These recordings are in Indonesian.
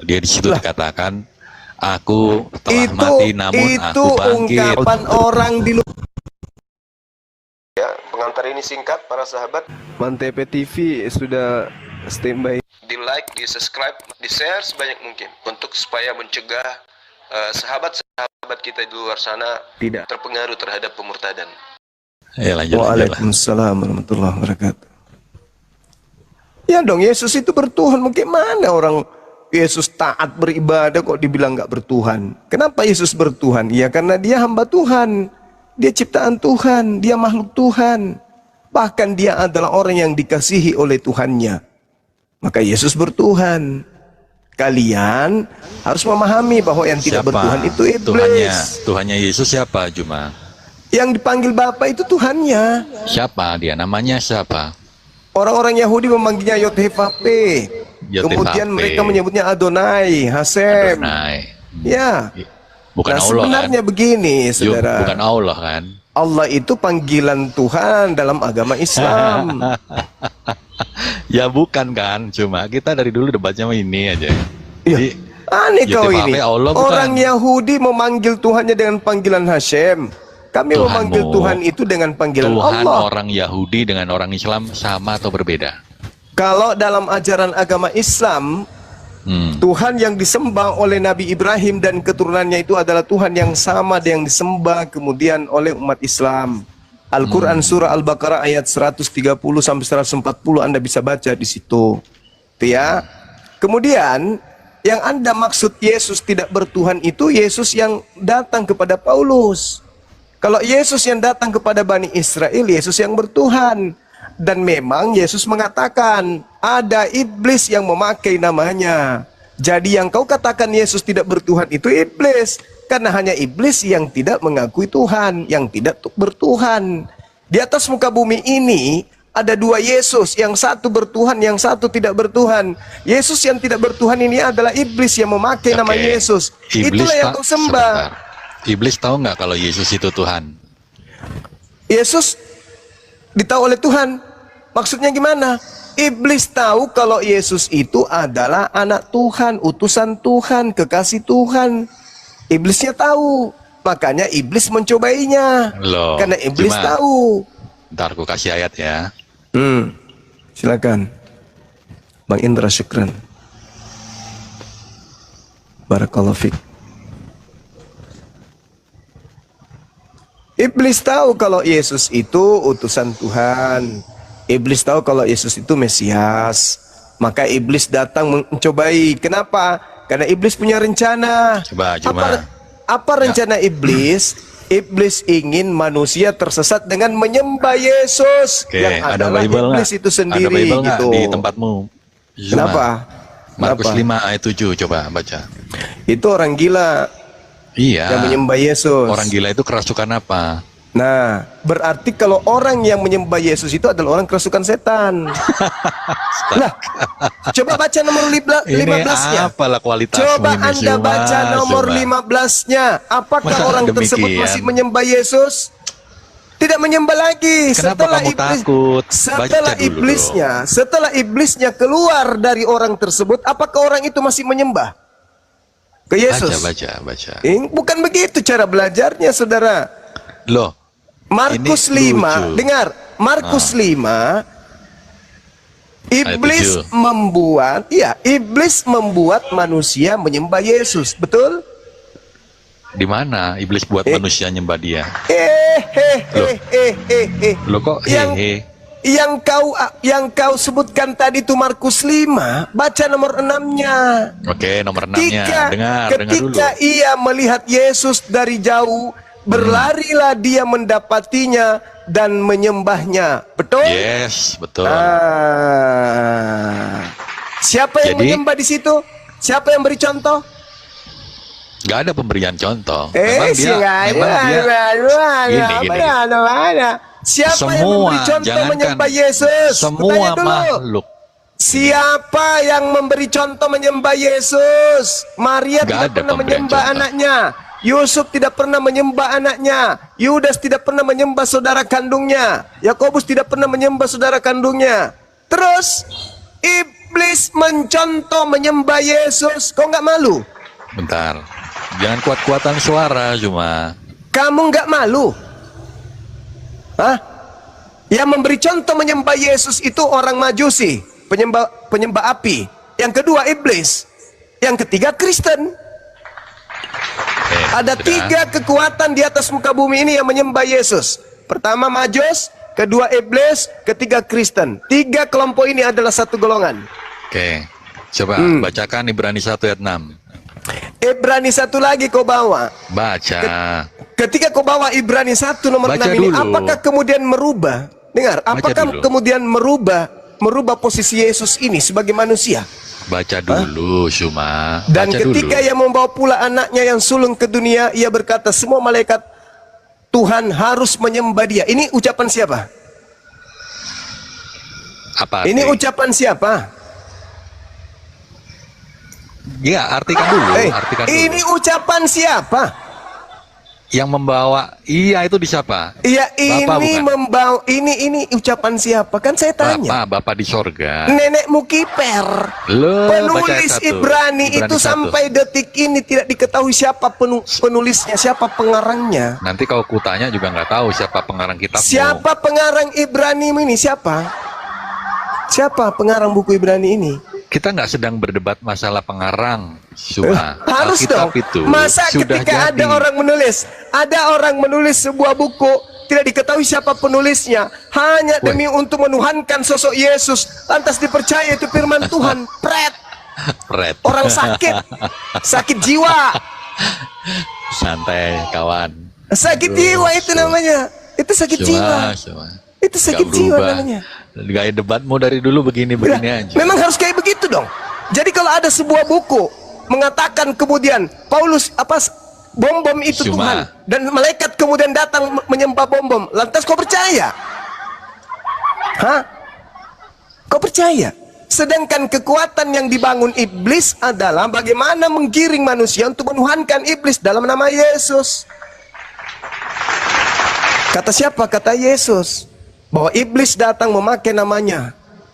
Dia di situ Lah, dikatakan, aku telah itu mati namun itu aku bangkit. ungkapan orang di luar. Ya, pengantar ini singkat para sahabat. Mantep TV sudah standby. Di like, di subscribe, di share sebanyak mungkin untuk supaya mencegah sahabat-sahabat kita di luar sana tidak terpengaruh terhadap pemurtadan. Ya, lanjut. Waalaikumsalam warahmatullahi wabarakatuh. Ya dong, Yesus itu bertuhan. Mungkin mana orang Yesus taat beribadah kok dibilang nggak bertuhan? Kenapa Yesus bertuhan? Ya karena dia hamba Tuhan, dia ciptaan Tuhan, dia makhluk Tuhan. Bahkan dia adalah orang yang dikasihi oleh Tuhannya. Maka Yesus bertuhan. Kalian harus memahami bahwa yang tidak bertuhan itu iblis. Tuhannya Yesus siapa, Juma? Yang dipanggil Bapa itu Tuhannya. Siapa dia? Namanya siapa? Orang-orang Yahudi memanggilnya Yod-Heh-Vah-Peh. Kemudian mereka menyebutnya Adonai, Hasem. Adonai. Ya. Bukan Nah, Allah sebenarnya kan? begini, saudara. Bukan Allah kan? Allah itu panggilan Tuhan dalam agama Islam. Ya bukan kan? Cuma kita dari dulu debatnya ini aja. Ya. Jadi, Aneh kau ini. Allah orang Yahudi memanggil Tuhannya dengan panggilan Hashem. Kami memanggil Tuhan itu dengan panggilan Tuhan Allah. Orang Yahudi dengan orang Islam sama atau berbeda? Kalau dalam ajaran agama Islam, Tuhan yang disembah oleh Nabi Ibrahim dan keturunannya itu adalah Tuhan yang sama yang disembah kemudian oleh umat Islam. Al-Quran surah Al-Baqarah ayat 130 sampai 140 Anda bisa baca di situ. Ya. Kemudian yang Anda maksud Yesus tidak bertuhan itu Yesus yang datang kepada Paulus. Kalau Yesus yang datang kepada Bani Israel, Yesus yang bertuhan. Dan memang Yesus mengatakan, ada iblis yang memakai namanya. Jadi yang kau katakan Yesus tidak bertuhan itu iblis. Karena hanya iblis yang tidak mengakui Tuhan, yang tidak bertuhan. Di atas muka bumi ini, ada dua Yesus, yang satu bertuhan, yang satu tidak bertuhan. Yesus yang tidak bertuhan ini adalah iblis yang memakai nama Yesus. Itulah yang kau sembah. Sebentar. Iblis tahu nggak kalau Yesus itu Tuhan? Yesus ditahu oleh Tuhan. Maksudnya gimana? Iblis tahu kalau Yesus itu adalah anak Tuhan, utusan Tuhan, kekasih Tuhan. Iblisnya tahu. Makanya iblis mencobainya. Loh, karena iblis tahu. Ntar aku kasih ayat ya. Silakan. Bang Indra, syukran. Barakallahu fiik. Iblis tahu kalau Yesus itu utusan Tuhan. Iblis tahu kalau Yesus itu Mesias. Maka iblis datang mencobai. Kenapa? Karena iblis punya rencana. Apa rencana iblis? Iblis ingin manusia tersesat dengan menyembah Yesus. Yang adalah iblis itu sendiri. Ada Bible gitu. Di tempatmu? Kenapa? Markus 5 ayat 7, coba baca. Itu orang gila. Iya. Yang menyembah Yesus. Orang gila itu kerasukan apa? Nah, berarti kalau orang yang menyembah Yesus itu adalah orang kerasukan setan. Nah, coba baca nomor 15-nya. Apalah kualitasmu coba ini, Anda baca nomor 15-nya. Apakah orang tersebut masih menyembah Yesus? Tidak menyembah lagi. Kenapa kamu takut? Setelah iblisnya keluar dari orang tersebut, apakah orang itu masih menyembah ke Yesus? Baca. Bukan begitu cara belajarnya, saudara. Loh, Markus 5, dengar. Markus 5, iblis membuat manusia menyembah Yesus, betul? Di mana iblis buat manusia nyembah dia? Loh kok yang kau sebutkan tadi itu Markus 5, baca nomor 6-nya. Oke, nomor 6-nya. Dengar dulu. Ketika ia melihat Yesus dari jauh, berlarilah dia mendapatinya dan menyembahnya. Betul? Yes, betul. Siapa yang menyembah di situ? Siapa yang beri contoh? Gak ada pemberian contoh. Siapa yang memberi contoh menyembah Yesus? Semua makhluk. Siapa yang memberi contoh menyembah Yesus? Maria tidak pernah menyembah anaknya. Yusuf tidak pernah menyembah anaknya. Yudas tidak pernah menyembah saudara kandungnya. Yakobus tidak pernah menyembah saudara kandungnya. Terus iblis mencontoh menyembah Yesus. Kau nggak malu? Bentar. Jangan kuat-kuatan suara cuma. Kamu nggak malu? Hah? Yang memberi contoh menyembah Yesus itu orang Majusi, penyembah api. Yang kedua iblis. Yang ketiga Kristen. Ada sudah. 3 kekuatan di atas muka bumi ini yang menyembah Yesus. Pertama Majus, kedua iblis, ketiga Kristen. 3 kelompok ini adalah satu golongan. Oke. Coba bacakan Ibrani 1 ayat 6. Ibrani 1 lagi kau bawa. Baca. Ketika kau bawa Ibrani 1 nomor Baca 6 ini, dulu. apakah kemudian merubah? Dengar, Baca apakah dulu. kemudian merubah posisi Yesus ini sebagai manusia? Baca dulu cuma. Dan Baca ketika dulu. ia membawa pula anaknya yang sulung ke dunia, ia berkata, semua malaikat Tuhan harus menyembah dia. Ini ucapan siapa? Apa Ini arti? ucapan siapa? Iya, artikan dulu. Artikan dulu. Ini ucapan siapa? Yang membawa, iya itu di siapa? Ya Bapak ini bukan? membawa ini ucapan siapa? Kan saya tanya. Bapak di sorga. Nenekmu kiper. Loh, baca ayat Penulis 1. Ibrani itu 1. sampai detik ini tidak diketahui siapa penulisnya, siapa pengarangnya. Nanti kalau kutanya juga nggak tahu siapa pengarang kitabmu. Siapa pengarang Ibrani ini? Siapa? Siapa pengarang buku Ibrani ini? Kita nggak sedang berdebat masalah pengarang, cuma Harus dong. Alkitab itu Masa sudah ketika jadi. ada orang menulis sebuah buku, tidak diketahui siapa penulisnya, hanya Woi. demi untuk menuhankan sosok Yesus, lantas dipercaya itu firman Tuhan. Pret. Pret. Orang sakit jiwa. Santai kawan. Sakit jiwa itu namanya. Itu sakit jiwa. Itu sakit jiwa namanya. Gaya debatmu dari dulu begini-begini aja. Memang harus kayak begitu dong. Jadi kalau ada sebuah buku mengatakan kemudian Paulus bom itu Cuma. Tuhan, dan malaikat kemudian datang menyembah bom, lantas kau percaya? Hah? Kau percaya? Sedangkan kekuatan yang dibangun iblis adalah bagaimana menggiring manusia untuk menuhankan iblis dalam nama Yesus. Kata siapa? Kata Yesus. Bahwa iblis datang memakai namanya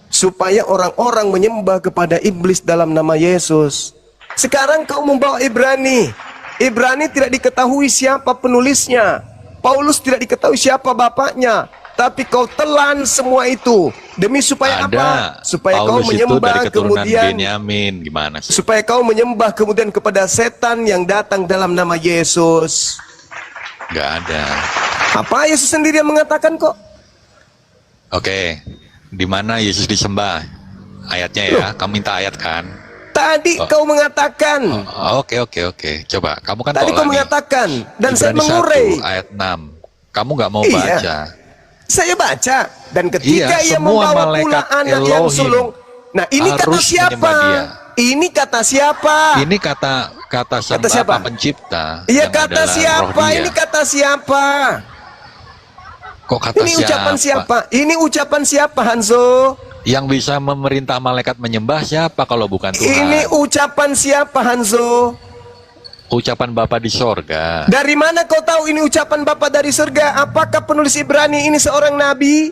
supaya orang-orang menyembah kepada iblis dalam nama Yesus. Sekarang kau membawa Ibrani. Ibrani tidak diketahui siapa penulisnya. Paulus tidak diketahui siapa bapaknya. Tapi kau telan semua itu demi supaya apa? Supaya Paulus kau menyembah itu dari keturunan kemudian Benyamin. Gimana sih? supaya kau menyembah kemudian kepada setan yang datang dalam nama Yesus. Gak ada. Apa Yesus sendiri yang mengatakan kok? Oke, di mana Yesus disembah? Ayatnya ya, kamu minta ayat kan? Tadi kau mengatakan. Oke. Coba, kamu kan Tadi kau tolak nih. mengatakan dan saya Ibrani 1 mengurai. ayat 6. Kamu nggak mau Iya. baca. Saya baca dan ketika Iya, ia semua membawa pula malaikat anak yang Elohim sulung. Nah, ini kata harus siapa? menyembah dia. Ini kata siapa? Ini kata sang siapa? Bapa pencipta. Iya yang kata adalah roh siapa? dia. Ini kata siapa? Kok kata Ini ucapan siapa? Ini ucapan siapa, Hanzo? Yang bisa memerintah malaikat menyembah siapa kalau bukan Tuhan? Ini ucapan siapa, Hanzo? Ucapan Bapa di sorga. Dari mana kau tahu ini ucapan Bapa dari surga? Apakah penulis Ibrani ini seorang nabi?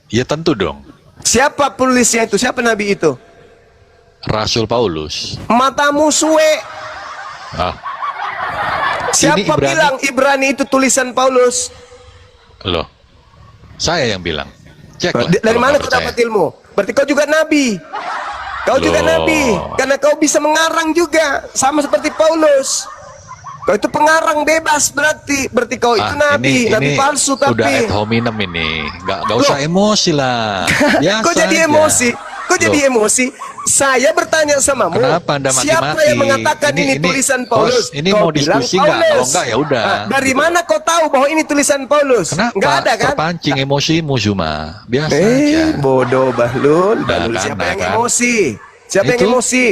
Ya tentu dong. Siapa penulisnya itu? Siapa nabi itu? Rasul Paulus. Matamu suwe. Ah, Siapa Ibrani. bilang Ibrani itu tulisan Paulus? loh. Saya yang bilang. Cek lah. Dari kalau mana nggak kau percaya. dapat ilmu? Berarti kau juga nabi. Kau juga Loh. nabi. Karena kau bisa mengarang juga. Sama seperti Paulus. Kau itu pengarang bebas berarti. Berarti kau itu nabi. Nabi palsu Udah tapi. ad hominem ini. Nggak usah emosi lah. Biasa Kau jadi aja. emosi. Kau jadi Loh. emosi. Saya bertanya samamu. Kenapa Anda maki-maki? Siapa yang mengatakan ini tulisan Paulus? Host, ini Kau mau bilang diskusi nggak? Paulus. Kalau nggak ya udah. Dari mana kau tahu bahwa ini tulisan Paulus? Kenapa? Nggak ada kan? Terpancing emosimu cuma. Biasa aja. Bodoh Bahlul. Nah, Bahlul kan, siapa nah, yang kan. emosi? Siapa yang Itu. emosi?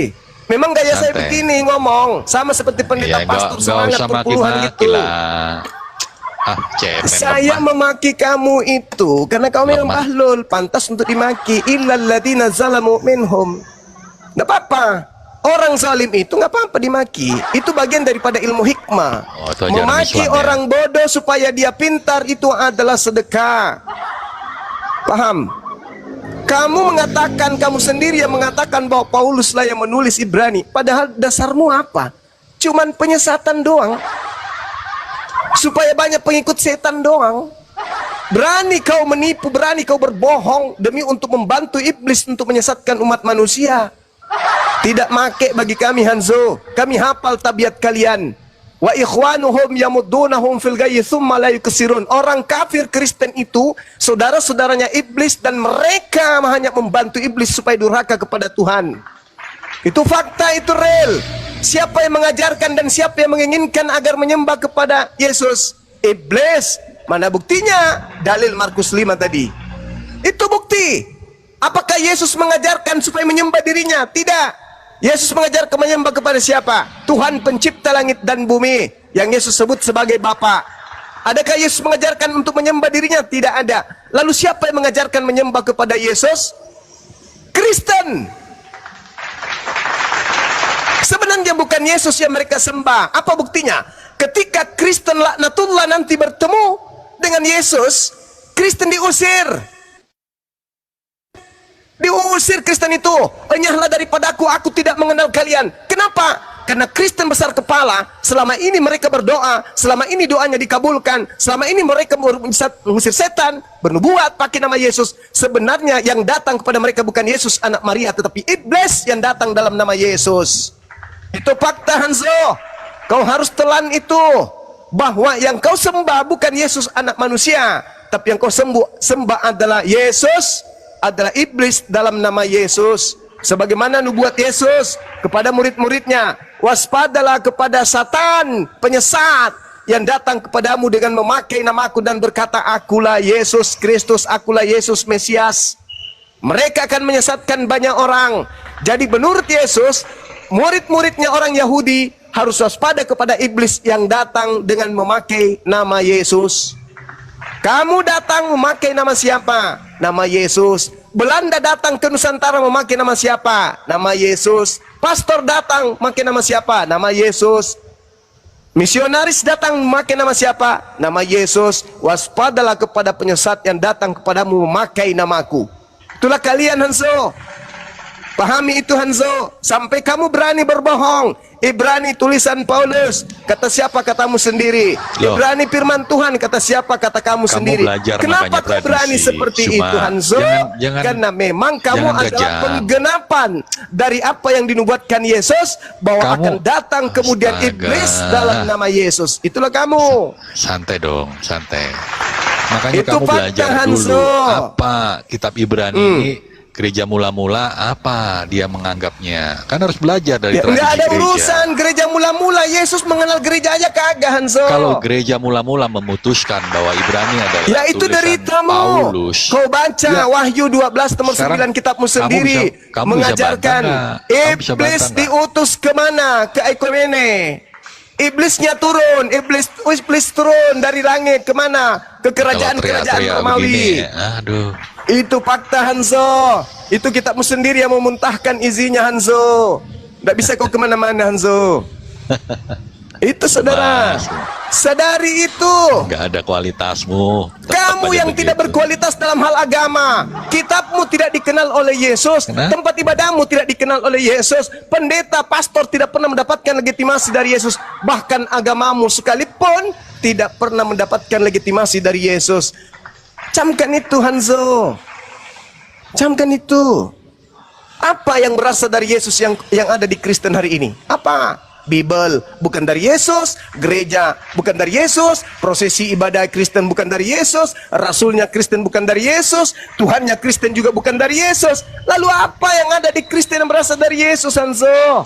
Memang gaya saya Santai. begini ngomong, sama seperti pendeta Ya, pastor nggak semangat usah perpuluhan maki-maki gitu. lah. Cemen Saya lemah. memaki kamu itu karena kau memang Lemah. Bahlul, pantas untuk dimaki. Illal ladzina zalamu minhum. Nggak apa-apa. Orang zalim itu nggak apa-apa dimaki. Itu bagian daripada ilmu hikmah. Oh, itu ajaran Memaki Islam, ya. orang bodoh supaya dia pintar itu adalah sedekah. Paham? Kamu mengatakan, kamu sendiri yang mengatakan bahwa Pauluslah yang menulis Ibrani. Padahal dasarmu apa? Cuman penyesatan doang. Supaya banyak pengikut setan doang. Berani kau menipu, berani kau berbohong demi untuk membantu iblis untuk menyesatkan umat manusia. Tidak make bagi kami, Hanzo. Kami hafal tabiat kalian. Wa ikhwanuhum yamuddunahum fil ghayyi tsumma la yuksirun. Orang kafir Kristen itu saudara-saudaranya iblis dan mereka hanya membantu iblis supaya durhaka kepada Tuhan. Itu fakta, itu real. Siapa yang mengajarkan dan siapa yang menginginkan agar menyembah kepada Yesus? Iblis. Mana buktinya? Dalil Markus 5 tadi. Itu bukti. Apakah Yesus mengajarkan supaya menyembah dirinya? Tidak. Yesus mengajarkan menyembah kepada siapa? Tuhan pencipta langit dan bumi, yang Yesus sebut sebagai Bapa. Adakah Yesus mengajarkan untuk menyembah dirinya? Tidak ada. Lalu siapa yang mengajarkan menyembah kepada Yesus? Kristen. Sebenarnya bukan Yesus yang mereka sembah. Apa buktinya? Ketika Kristen laknatullah nanti bertemu dengan Yesus, Kristen diusir. Diusir Kristen itu. Enyahlah daripada aku tidak mengenal kalian. Kenapa? Karena Kristen besar kepala, selama ini mereka berdoa, selama ini doanya dikabulkan, selama ini mereka mengusir setan, bernubuat pakai nama Yesus. Sebenarnya yang datang kepada mereka bukan Yesus anak Maria, tetapi iblis yang datang dalam nama Yesus. Itu fakta, Hanzo. Kau harus telan itu, bahwa yang kau sembah bukan Yesus anak manusia, tapi yang kau sembah adalah Yesus, adalah iblis dalam nama Yesus. Sebagaimana nubuat Yesus kepada murid-muridnya, waspadalah kepada Satan penyesat yang datang kepadamu dengan memakai namaku dan berkata, akulah Yesus Kristus, akulah Yesus Mesias. Mereka akan menyesatkan banyak orang. Jadi menurut Yesus, murid-muridnya orang Yahudi harus waspada kepada iblis yang datang dengan memakai nama Yesus. Kamu datang memakai nama siapa? Nama Yesus. Belanda datang ke Nusantara memakai nama siapa? Nama Yesus. Pastor datang memakai nama siapa? Nama Yesus. Misionaris datang memakai nama siapa? Nama Yesus. Waspadalah kepada penyesat yang datang kepadamu memakai namaku. Itulah kalian, Hanzo. Pahami itu, Hanzo. Sampai kamu berani berbohong. Ibrani tulisan Paulus. Kata siapa? Katamu sendiri. Loh. Ibrani firman Tuhan. Kata siapa? Kata kamu sendiri. Belajar, kenapa kau berani seperti itu, Hanzo? Karena memang kamu adalah penggenapan dari apa yang dinubuatkan Yesus, bahwa akan datang kemudian iblis dalam nama Yesus. Itulah kamu. Santai dong, santai. Makanya Itu kamu belajar Hanzo. dulu apa kitab Ibrani ini. Gereja mula-mula apa dia menganggapnya? Kan harus belajar dari tradisi Nggak ada gereja. urusan gereja mula-mula. Yesus mengenal gereja aja kagak, Hanzo. Kalau gereja mula-mula memutuskan bahwa Ibrani adalah ya itu tulisan deritamu. Paulus. Kau baca Wahyu 12 nomor 9 kitabmu sendiri. kamu mengajarkan bisa iblis bantah diutus kemana? Ke Ekumene. Iblisnya turun, iblis turun dari langit kemana? Ke kerajaan-kerajaan Romawi. Aduh. Itu fakta, Hanzo. Itu kitabmu sendiri yang memuntahkan izinnya, Hanzo. Tidak bisa kau kemana-mana, Hanzo. Itu saudara. Sadari itu. Nggak ada kualitasmu. Kamu yang tidak berkualitas dalam hal agama. Kitabmu tidak dikenal oleh Yesus. Tempat ibadahmu tidak dikenal oleh Yesus. Pendeta, pastor tidak pernah mendapatkan legitimasi dari Yesus. Bahkan agamamu sekalipun tidak pernah mendapatkan legitimasi dari Yesus. Camkan itu, Hanzo. Camkan itu. Apa yang berasal dari Yesus yang ada di Kristen hari ini? Apa? Bible bukan dari Yesus, gereja bukan dari Yesus, prosesi ibadah Kristen bukan dari Yesus, rasulnya Kristen bukan dari Yesus, Tuhannya Kristen juga bukan dari Yesus. Lalu apa yang ada di Kristen yang berasal dari Yesus, Hanzo?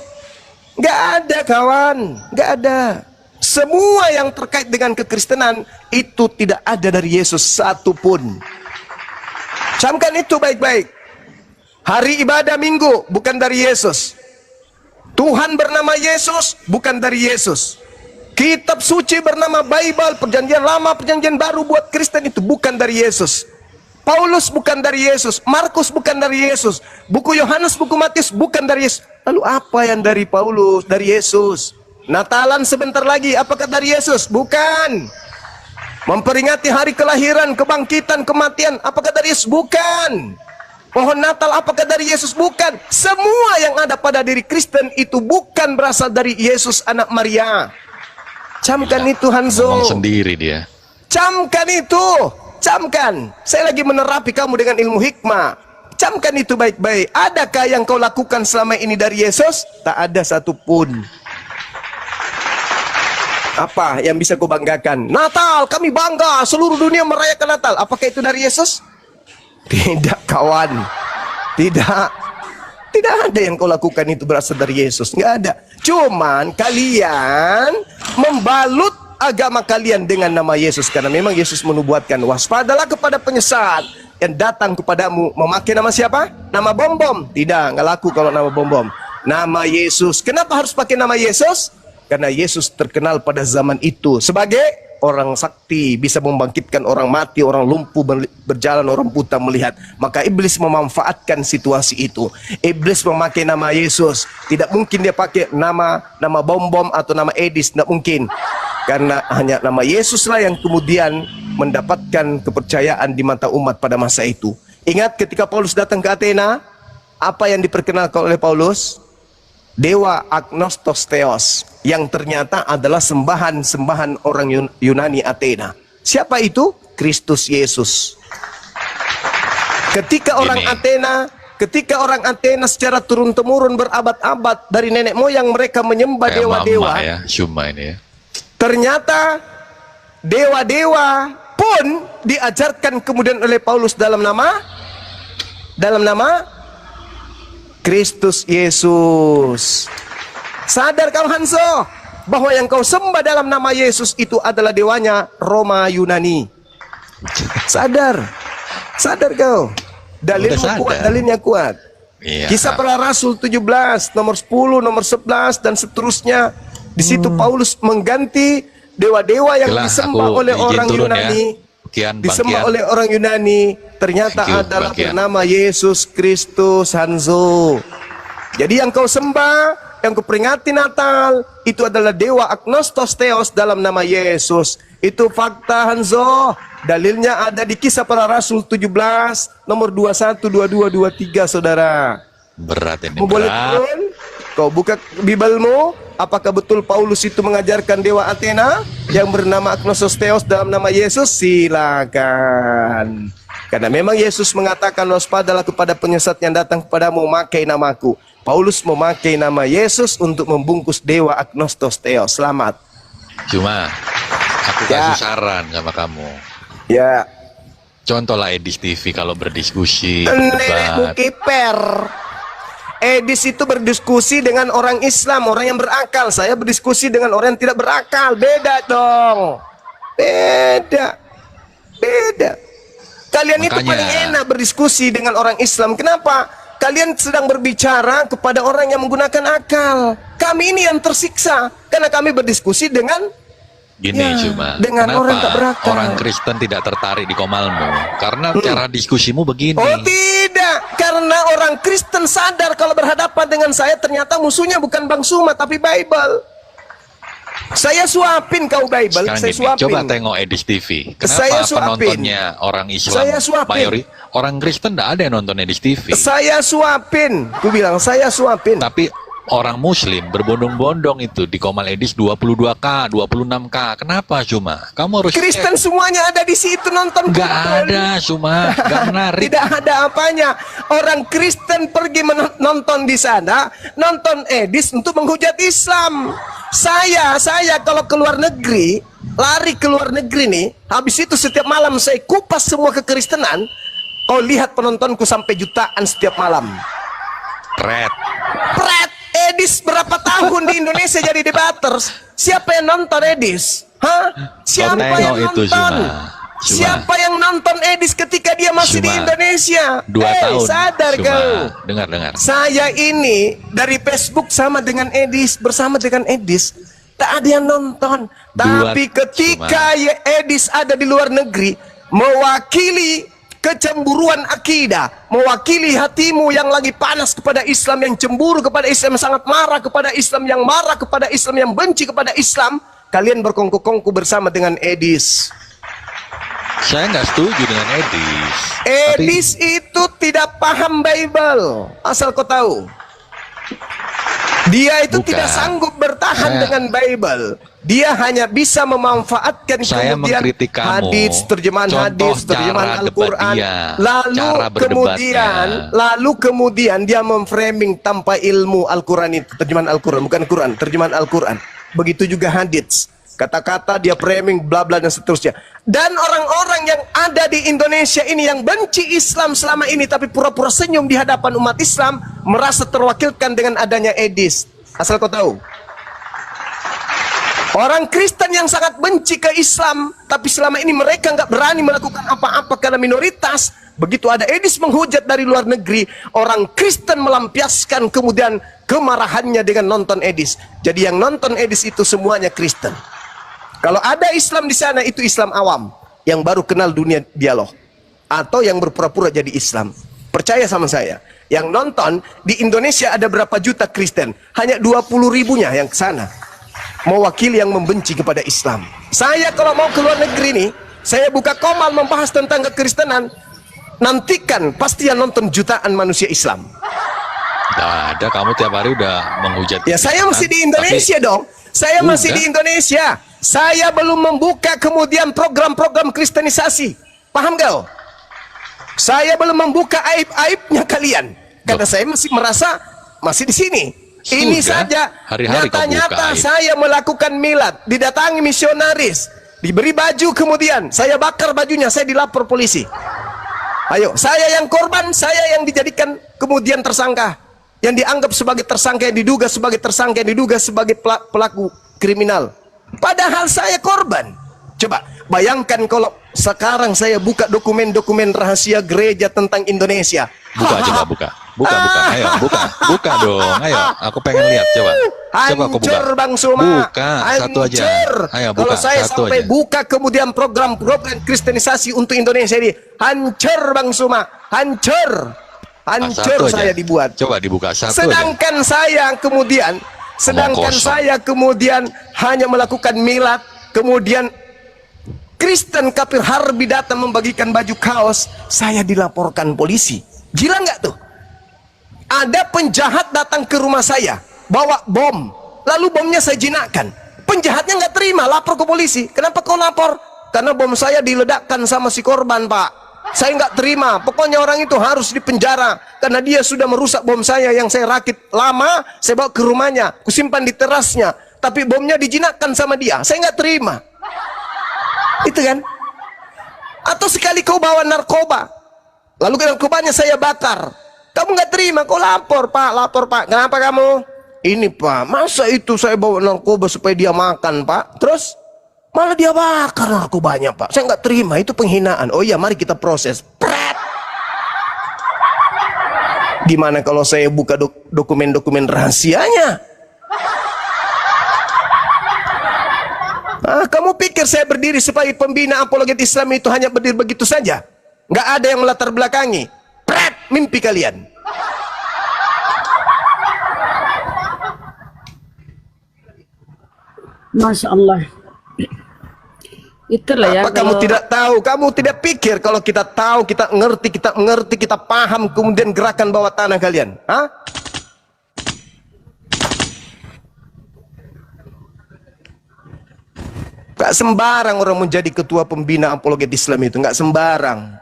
Gak ada, kawan. Gak ada. Semua yang terkait dengan kekristenan itu tidak ada dari Yesus satupun. Camkan itu baik-baik. Hari ibadah Minggu bukan dari Yesus. Tuhan bernama Yesus bukan dari Yesus. Kitab suci bernama Bible, perjanjian lama, perjanjian baru buat Kristen itu bukan dari Yesus. Paulus bukan dari Yesus, Markus bukan dari Yesus, buku Yohanes, buku Matius bukan dari Yesus. Lalu apa yang dari Paulus, dari Yesus? Natalan sebentar lagi, apakah dari Yesus? Bukan. Memperingati hari kelahiran, kebangkitan, kematian, apakah dari Yesus? Bukan. Pohon Natal apakah dari Yesus? Bukan. Semua yang ada pada diri Kristen itu bukan berasal dari Yesus anak Maria. Camkan itu, Hanzo. Ngomong sendiri dia. Camkan itu. Camkan. Saya lagi menerapi kamu dengan ilmu hikmah. Camkan itu baik-baik. Adakah yang kau lakukan selama ini dari Yesus? Tak ada satupun. Apa yang bisa kau banggakan? Natal, kami bangga. Seluruh dunia merayakan Natal. Apakah itu dari Yesus? Tidak, kawan. Tidak. Tidak ada yang kau lakukan itu berasal dari Yesus. Nggak ada. Cuman kalian membalut agama kalian dengan nama Yesus. Karena memang Yesus menubuatkan, waspadalah kepada penyesat yang datang kepadamu. Memakai nama siapa? Nama bom-bom. Tidak, nggak laku kalau nama bom-bom. Nama Yesus. Kenapa harus pakai nama Yesus? Karena Yesus terkenal pada zaman itu sebagai orang sakti, bisa membangkitkan orang mati, orang lumpuh berjalan, orang buta melihat. Maka iblis memanfaatkan situasi itu. Iblis memakai nama Yesus. Tidak mungkin dia pakai nama bom-bom atau nama Edis, tidak mungkin. Karena hanya nama Yesus lah yang kemudian mendapatkan kepercayaan di mata umat pada masa itu. Ingat ketika Paulus datang ke Athena, apa yang diperkenalkan oleh Paulus? Dewa Agnostos Theos, yang ternyata adalah sembahan orang Yunani Athena. Siapa itu? Kristus Yesus. Ketika orang Athena secara turun-temurun berabad-abad dari nenek moyang mereka menyembah dewa-dewa. Ya, cuma ini ya. Ternyata dewa-dewa pun diajarkan kemudian oleh Paulus dalam nama Kristus Yesus. Sadar kau, Hanso, bahwa yang kau sembah dalam nama Yesus itu adalah dewanya Roma Yunani. Sadar kau. Dalilnya kuat. Iya. Kisah Para Rasul 17, nomor 10, nomor 11 dan seterusnya. Di situ Paulus mengganti dewa-dewa yang disembah oleh orang Yunani. Disembah oleh orang Yunani, ternyata adalah bernama Yesus Kristus, Hanzo. Jadi yang kau sembah, yang kau peringati Natal, itu adalah dewa Agnostos Theos dalam nama Yesus. Itu fakta, Hanzo. Dalilnya ada di Kisah Para Rasul 17, nomor 21, 22, 23, saudara. Berat ini, boleh turun? Kau buka Bibelmu. Apakah betul Paulus itu mengajarkan dewa Athena yang bernama Agnostos Theos dalam nama Yesus? Silakan. Karena memang Yesus mengatakan, waspadalah kepada penyesat yang datang kepadamu, memakai namaku. Paulus memakai nama Yesus untuk membungkus dewa Agnostos Theos. Selamat. Cuma aku kasih saran sama kamu. Ya. Contohlah Edis TV kalau berdiskusi. Nenekmu kiper. Edis itu berdiskusi dengan orang Islam, orang yang berakal. Saya berdiskusi dengan orang yang tidak berakal. Beda dong. Beda. Kalian itu paling enak berdiskusi dengan orang Islam. Kenapa? Kalian sedang berbicara kepada orang yang menggunakan akal. Kami ini yang tersiksa karena kami berdiskusi dengan dengan orang tak berakal. Orang Kristen tidak tertarik di Komalmu karena cara diskusimu begini. Oh tidak, karena orang Kristen sadar kalau berhadapan dengan saya ternyata musuhnya bukan Bang Suma tapi Bible. Saya suapin kau Bible. Sekarang saya gini, suapin. coba tengok Edis TV. Kenapa Saya suapin. penontonnya orang Islam? Saya suapin. Orang Kristen tidak ada yang nonton Edis TV. Saya suapin. Ku bilang saya suapin. Tapi orang Muslim berbondong-bondong itu di Komal Edis 22K, 26K. Kenapa cuma? Kamu harus Kristen semuanya ada di situ nonton. Gak ada cuma, gak menarik. Tidak ada apanya. Orang Kristen pergi nonton di sana, nonton Edis untuk menghujat Islam. Saya kalau keluar negeri, lari ke luar negeri nih, habis itu setiap malam saya kupas semua kekristenan. Kau lihat penontonku sampai jutaan setiap malam. Pret. Edis berapa tahun di Indonesia jadi debaters? Siapa yang nonton Edis? Hah? Siapa yang nonton? Siapa yang nonton Edis ketika dia masih di Indonesia? 2 tahun. Sadar kau. Dengar. Saya ini dari Facebook bersama dengan Edis. Tak ada yang nonton. Tapi ketika Edis ada di luar negeri, mewakili kecemburuan akidah, mewakili hatimu yang lagi panas kepada Islam, yang cemburu kepada Islam, yang sangat marah kepada Islam, yang marah kepada Islam, yang benci kepada Islam, kalian berkongko-kongko bersama dengan Edis. Saya nggak setuju dengan Edis. Edis itu tidak paham Bible, asal kau tahu. Dia itu Bukan. tidak sanggup bertahan dengan Bible. Dia hanya bisa memanfaatkan Saya kemudian mengkritik kamu. hadis, terjemahan Contoh hadis, terjemahan cara Al-Quran. debat dia, Lalu cara berdebatnya. kemudian dia memframing tanpa ilmu Al-Quran itu, terjemahan Al-Quran, bukan Quran, terjemahan Al-Quran. Begitu juga hadis. Kata-kata dia framing bla bla dan seterusnya. Dan orang-orang yang ada di Indonesia ini yang benci Islam selama ini tapi pura-pura senyum di hadapan umat Islam, merasa terwakilkan dengan adanya Edis. Asal kau tahu. Orang Kristen yang sangat benci ke Islam, tapi selama ini mereka nggak berani melakukan apa-apa karena minoritas. Begitu ada Edis menghujat dari luar negeri, orang Kristen melampiaskan kemudian kemarahannya dengan nonton Edis. Jadi yang nonton Edis itu semuanya Kristen. Kalau ada Islam di sana, itu Islam awam yang baru kenal dunia dialog, atau yang berpura-pura jadi Islam. Percaya sama saya, yang nonton di Indonesia ada berapa juta Kristen? Hanya 20.000-nya yang ke sana, mewakili yang membenci kepada Islam. Saya kalau mau ke luar negeri nih, saya buka komal membahas tentang kekristenan, nantikan pasti yang nonton jutaan manusia Islam. Nah, ada kamu tiap hari udah menghujat. Ya saya masih di Indonesia dong. Saya masih di Indonesia. Saya belum membuka kemudian program-program kristenisasi. Paham gak? Saya belum membuka aib-aibnya kalian. Karena saya masih merasa masih di sini. Ini saja nyata-nyata saya melakukan milad, didatangi misionaris, diberi baju, kemudian saya bakar bajunya, saya dilapor polisi. Ayo, saya yang korban, saya yang dijadikan kemudian tersangka, yang dianggap sebagai tersangka, yang diduga sebagai tersangka, yang diduga sebagai pelaku kriminal. Padahal saya korban. Coba bayangkan kalau sekarang saya buka dokumen-dokumen rahasia gereja tentang Indonesia. Coba buka, ayo buka dong, ayo, aku pengen lihat, coba aku buka. Hancur Bang Suma, buka satu aja, ayo buka. Kalau saya satu sampai aja. buka kemudian program-program kristenisasi untuk Indonesia ini, hancur Bang Suma, hancur saya dibuat. Coba dibuka satu Sedangkan aja. saya kemudian hanya melakukan milad, kemudian Kristen kafir harbi datang membagikan baju kaos, saya dilaporkan polisi. Gila nggak tuh? Ada penjahat datang ke rumah saya, bawa bom, lalu bomnya saya jinakkan. Penjahatnya nggak terima, lapor ke polisi. Kenapa kau lapor? Karena bom saya diledakkan sama si korban, Pak. Saya nggak terima. Pokoknya orang itu harus dipenjara karena dia sudah merusak bom saya yang saya rakit lama. Saya bawa ke rumahnya, kusimpan di terasnya, tapi bomnya dijinakkan sama dia. Saya nggak terima. Itu kan? Atau sekali kau bawa narkoba, lalu narkobanya saya bakar, kamu nggak terima, kau lapor Pak. Kenapa kamu? Ini Pak, masa itu saya bawa narkoba supaya dia makan Pak, terus malah dia bakar narkobanya Pak. Saya nggak terima, itu penghinaan. Oh iya, mari kita proses. Pret. Gimana kalau saya buka dokumen-dokumen rahasianya? Kamu pikir saya berdiri sebagai pembina apologet Islam itu hanya berdiri begitu saja? Nggak ada yang melatar belakangi. Pret, mimpi kalian. Masya Allah. Itulah ya. Apa kamu tidak tahu? Kamu tidak pikir kalau kita tahu, kita ngerti, kita paham kemudian gerakan bawah tanah kalian? Hah? Gak sembarang orang menjadi ketua pembina apologet Islam itu, gak sembarang.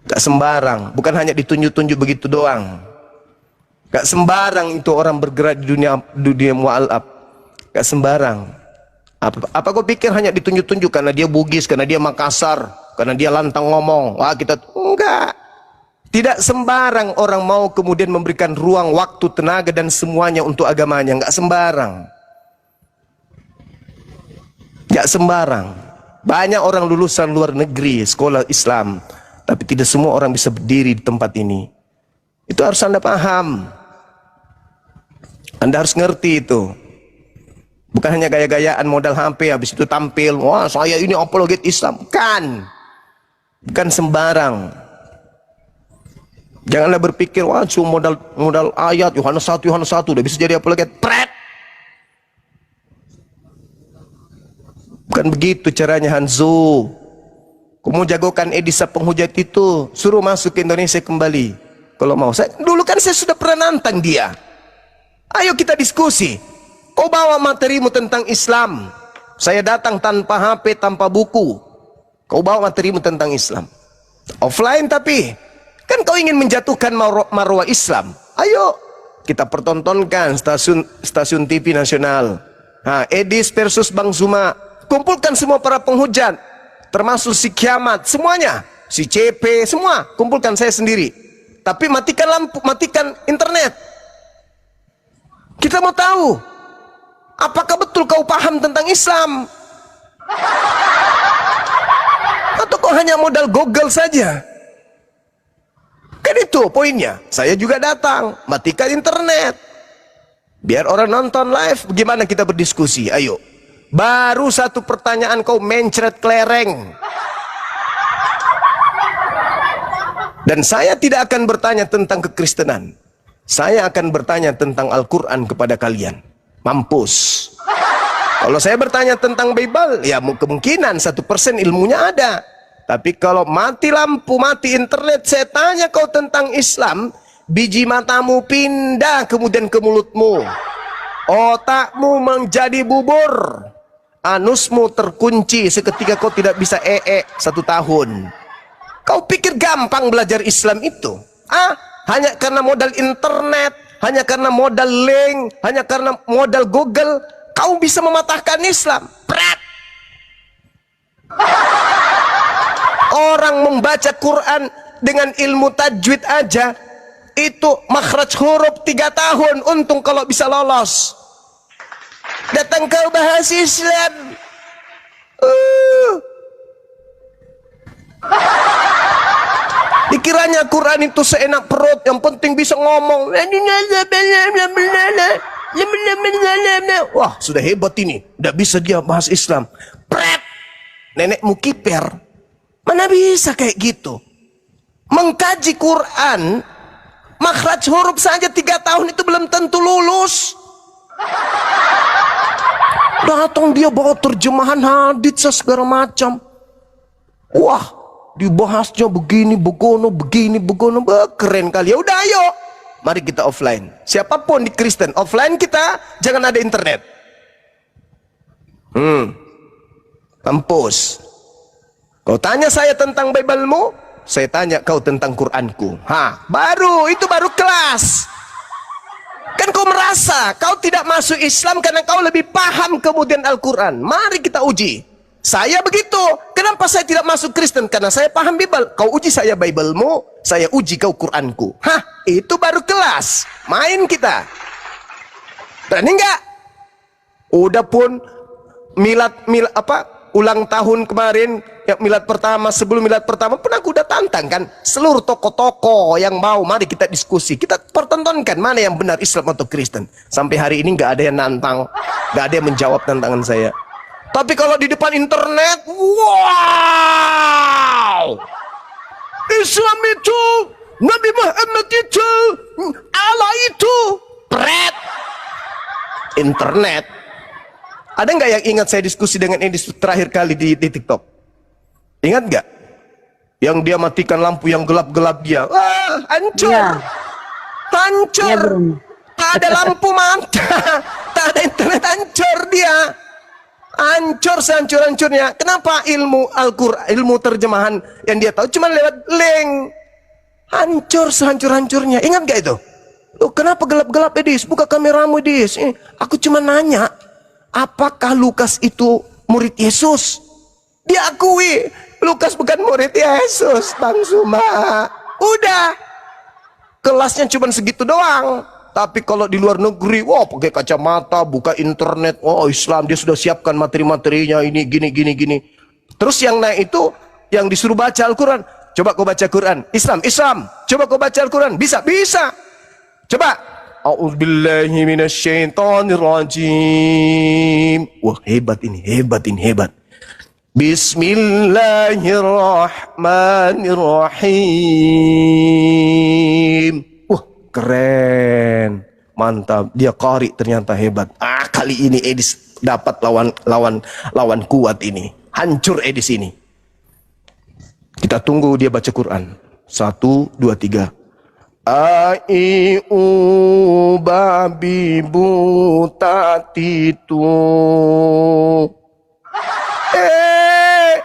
Gak sembarang, bukan hanya ditunjuk-tunjuk begitu doang. Gak sembarang itu orang bergerak di dunia mu'alaf. Gak sembarang. Apa kau pikir hanya ditunjuk-tunjuk karena dia Bugis, karena dia Makassar, karena dia lantang ngomong? Wah kita, enggak. Tidak sembarang orang mau kemudian memberikan ruang, waktu, tenaga dan semuanya untuk agamanya. Enggak sembarang. Enggak sembarang. Banyak orang lulusan luar negeri, sekolah Islam, tapi tidak semua orang bisa berdiri di tempat ini. Itu harus Anda paham. Anda harus ngerti itu. Bukan hanya gaya-gayaan modal HP, habis itu tampil, wah saya ini apologet Islam. Bukan sembarang. Janganlah berpikir, wah cuma modal ayat, Yohanes 1, udah bisa jadi apologet. Pret! Bukan begitu caranya Hanzo. Kamu jagokan Edisa penghujat itu, suruh masuk ke Indonesia kembali. Kalau mau, dulu kan saya sudah pernah nantang dia. Ayo kita diskusi. Kau bawa materimu tentang Islam. Saya datang tanpa HP, tanpa buku. Kau bawa materimu tentang Islam. Offline tapi. Kan kau ingin menjatuhkan marwah Islam. Ayo kita pertontonkan stasiun TV nasional. Edis versus Bang Zuma. Kumpulkan semua para penghujat. Termasuk si Kiamat, semuanya. Si CP, semua. Kumpulkan saya sendiri. Tapi matikan lampu, matikan internet. Kita mau tahu, apakah betul kau paham tentang Islam? Atau kau hanya modal Google saja? Kan itu poinnya. Saya juga datang, matikan internet. Biar orang nonton live, bagaimana kita berdiskusi? Ayo. Baru satu pertanyaan kau mencret kelereng. Dan saya tidak akan bertanya tentang kekristenan. Saya akan bertanya tentang Al-Quran kepada kalian. Mampus. Kalau saya bertanya tentang Bible, ya kemungkinan 1% ilmunya ada. Tapi kalau mati lampu, mati internet, saya tanya kau tentang Islam, biji matamu pindah kemudian ke mulutmu. Otakmu menjadi bubur. Anusmu terkunci seketika kau tidak bisa 1 tahun. Kau pikir gampang belajar Islam itu? Hanya karena modal internet, hanya karena modal link, hanya karena modal Google, kau bisa mematahkan Islam? Prat! Orang membaca Quran dengan ilmu tajwid aja, itu makhraj huruf 3 tahun, untung kalau bisa lolos. Datang kau bahas Islam. Dikiranya Quran itu seenak perut, yang penting bisa ngomong. Wah, sudah hebat ini. Tidak bisa dia bahas Islam. Pret! Nenekmu kiper. Mana bisa kayak gitu? Mengkaji Quran, makhraj huruf saja 3 tahun itu belum tentu lulus. Datang dia bawa terjemahan hadits segala macam. Wah, dibahasnya begini, begono, keren kali. Ya udah, ayo, mari kita offline. Siapapun di Kristen, offline kita, jangan ada internet. Kampus. Kau tanya saya tentang Bible-mu, saya tanya kau tentang Quranku. Itu baru kelas. Kan kau merasa kau tidak masuk Islam karena kau lebih paham kemudian Al-Quran. Mari kita uji. Saya begitu. Kenapa saya tidak masuk Kristen? Karena saya paham Bible. Kau uji saya Bible-mu, saya uji kau Quranku. Itu baru kelas. Main kita. Berani enggak? Udah pun ulang tahun kemarin, ya, milad pertama, sebelum milad pertama pun aku udah tantang kan seluruh toko-toko yang mau, mari kita diskusi, kita pertontonkan mana yang benar, Islam atau Kristen. Sampai hari ini nggak ada yang nantang, nggak ada yang menjawab tantangan saya. Tapi kalau di depan internet, wow, Islam itu, Nabi Muhammad itu, Allah itu, pret. Internet. Ada nggak yang ingat saya diskusi dengan Edis terakhir kali di TikTok? Ingat nggak? Yang dia matikan lampu yang gelap-gelap dia. Hancur. Ya. Hancur. Ya, tak ada lampu mata. Tak ada internet, hancur dia. Hancur sehancur-hancurnya. Kenapa ilmu Al-Quran, ilmu terjemahan yang dia tahu cuma lewat link. Hancur sehancur-hancurnya. Ingat nggak itu? Loh, kenapa gelap-gelap, Edis? Buka kameramu, Edis. Aku cuma nanya. Apakah Lukas itu murid Yesus? Diakui Lukas bukan murid Yesus, Bang Zuma. Udah, kelasnya cuma segitu doang. Tapi kalau di luar negeri, wah, pakai kacamata, buka internet, oh Islam, dia sudah siapkan materi-materinya, ini gini. Terus yang naik itu yang disuruh baca Al-Quran. Coba kau baca Quran. Islam. Coba kau baca Al-Quran. Bisa. Coba. A'udzubillahi minasyaitonirrajim. Wah, hebat ini. Bismillahirrahmanirrahim. Wah, keren. Mantap. Dia qari ternyata hebat. Kali ini Edis dapat lawan kuat ini. Hancur Edis ini. Kita tunggu dia baca Quran. 1, 2, 3. A I U babi bu tatitu.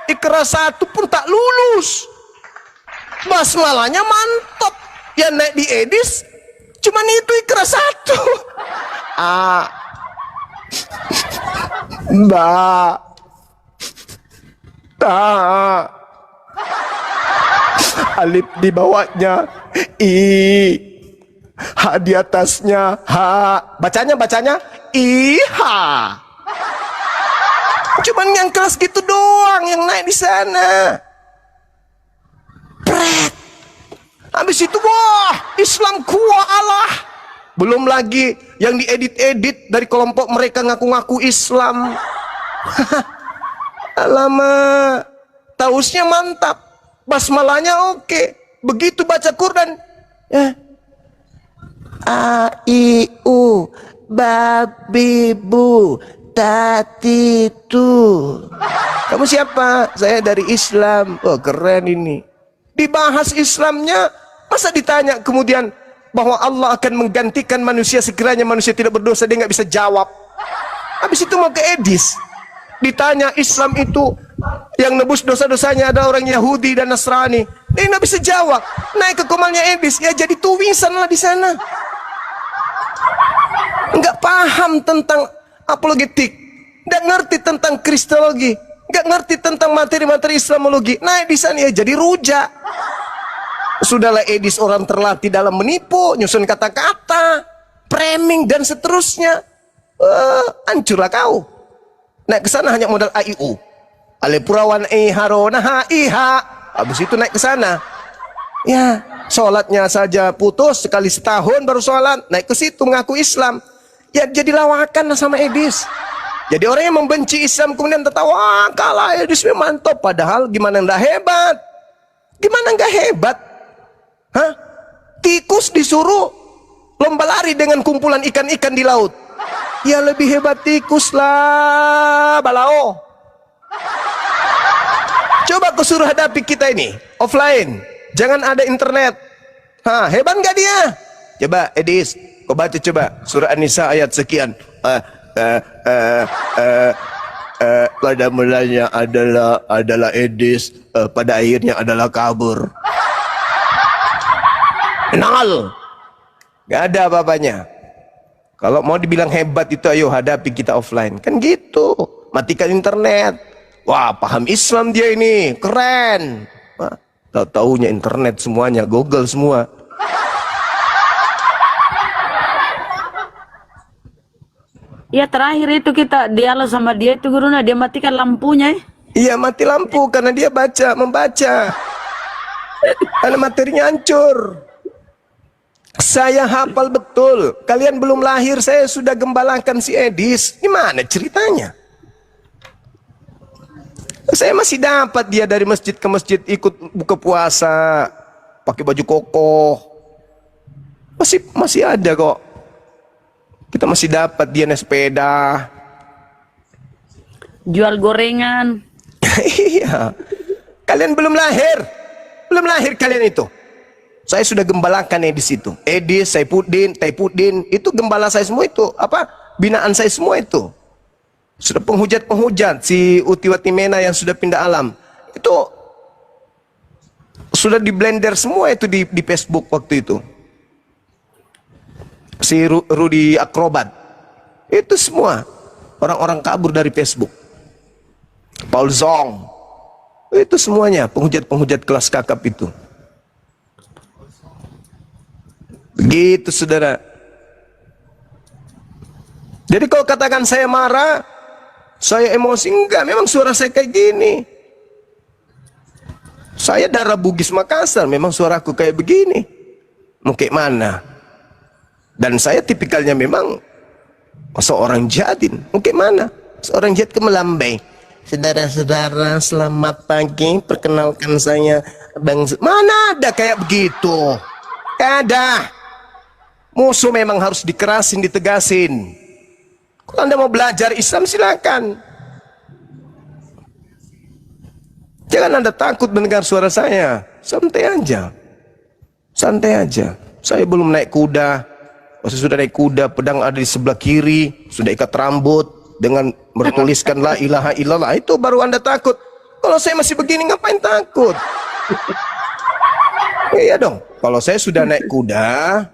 Ikra 1 pun tak lulus. Basmalahnya mantap. Ya naik di edis, cuman itu Ikra 1. A ba ta, alif di bawahnya, i, h di atasnya, h. Bacanya iha. Cuman yang kelas gitu doang yang naik di sana. Pret. Habis itu wah, Islam kuah Allah. Belum lagi yang diedit-edit dari kelompok mereka ngaku-ngaku Islam. Alamak, tausnya mantap, basmalahnya oke. Begitu baca Quran, A I U babi bu tatitu. Kamu siapa? Saya dari Islam. Oh keren ini. Dibahas Islamnya, masa ditanya kemudian bahwa Allah akan menggantikan manusia sekiranya manusia tidak berdosa, dia nggak bisa jawab. Habis itu mau ke Edis, ditanya Islam itu yang nebus dosa-dosanya ada orang Yahudi dan Nasrani, dia nggak bisa jawab. Naik ke komalnya Edis, ya jadi tulisan lah di sana. Nggak paham tentang apologetik, nggak ngerti tentang kristologi, nggak ngerti tentang materi-materi Islamologi. Naik di sana ya jadi rujak. Sudahlah Edis orang terlatih dalam menipu, nyusun kata-kata, framing dan seterusnya. Hancurlah kau. Naik ke sana hanya modal AIU. Alepurawan harona ha iha. Habis itu naik ke sana. Ya, sholatnya saja putus sekali setahun baru sholat. Naik ke situ mengaku Islam. Ya jadi lawakan sama Edis. Jadi orang yang membenci Islam kemudian tertawa, kalah Edis memang mantap. Padahal gimana nggak hebat? Gimana nggak hebat? Hah? Tikus disuruh lomba lari dengan kumpulan ikan-ikan di laut. Ya lebih hebat tikus lah, balao. Coba kau suruh hadapi kita ini offline, jangan ada internet. Hebat nggak dia? Coba Edis, kau baca coba surah An-Nisa ayat sekian. Pada mulanya adalah Edis, pada akhirnya adalah kabur. Kenal, nggak ada apa-apanya. Kalau mau dibilang hebat itu ayo hadapi kita offline, kan gitu. Matikan internet. Wah paham Islam dia ini, keren. Tahu-taunya internet semuanya, Google semua. Ya terakhir itu kita dialog sama dia itu gurunya, dia matikan lampunya. Iya mati lampu karena dia membaca. Karena materinya hancur. Saya hafal betul. Kalian belum lahir saya sudah gembalakan si Edis. Gimana ceritanya? Saya masih dapat dia dari masjid ke masjid ikut buka puasa, pakai baju kokoh. Masih ada kok. Kita masih dapat dia naik sepeda. Jual gorengan. Iya. Kalian belum lahir. Belum lahir kalian itu. Saya sudah gembalakan Edis itu. Edis, Taipuddin, itu gembala saya semua itu. Binaan saya semua itu. Sudah penghujat si Utiwati Mena yang sudah pindah alam. Itu sudah di blender semua itu di Facebook waktu itu. Si Rudi Akrobat. Itu semua orang-orang kabur dari Facebook. Paul Zong. Itu semuanya penghujat-penghujat kelas kakap itu. Begitu saudara. Jadi kalau katakan saya marah, saya emosi, enggak, memang suara saya kayak gini. Saya darah Bugis Makassar, memang suaraku kayak begini. Mau kayak mana? Dan saya tipikalnya memang seorang jadin. Mau kayak mana? Seorang jad ke Melambai. Saudara-saudara, selamat pagi. Perkenalkan saya Bang. Mana ada kayak begitu? Ada. Musuh memang harus dikerasin, ditegasin. Kalau Anda mau belajar Islam silakan. Jangan Anda takut mendengar suara saya. Santai aja. Santai aja. Saya belum naik kuda. Pas sudah naik kuda, pedang ada di sebelah kiri, sudah ikat rambut dengan bertuliskan la ilaha illallah. Itu baru Anda takut. Kalau saya masih begini ngapain takut? Iya dong. Kalau saya sudah naik kuda,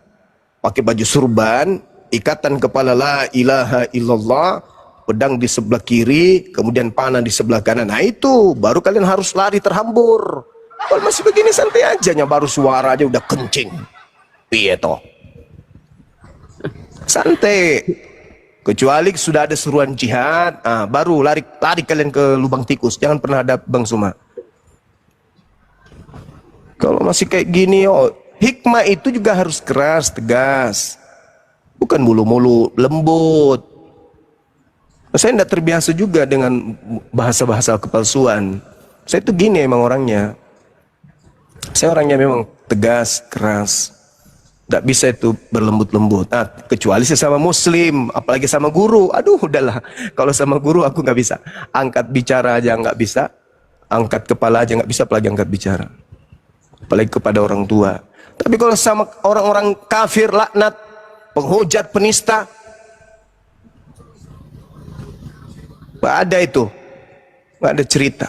pakai baju surban, ikatan kepala la ilaha illallah, pedang di sebelah kiri, kemudian panah di sebelah kanan. Nah itu baru kalian harus lari terhambur. Kalau masih begini santai aja, baru suara aja udah kencing. Piye toh? Santai. Kecuali sudah ada seruan jihad, baru lari kalian ke lubang tikus. Jangan pernah ada Bang Suma. Kalau masih kayak gini, hikmah itu juga harus keras, tegas. Bukan mulu-mulu lembut. Saya tidak terbiasa juga dengan bahasa-bahasa kepalsuan. Saya itu gini emang orangnya. Saya orangnya memang tegas, keras. Tidak bisa itu berlembut-lembut. Kecuali sesama muslim, apalagi sama guru. Aduh, udahlah. Kalau sama guru aku nggak bisa. Angkat bicara aja nggak bisa. Angkat kepala aja nggak bisa, apalagi angkat bicara. Apalagi kepada orang tua. Tapi kalau sama orang-orang kafir, laknat, penghujat, penista, nggak ada itu. Nggak ada cerita.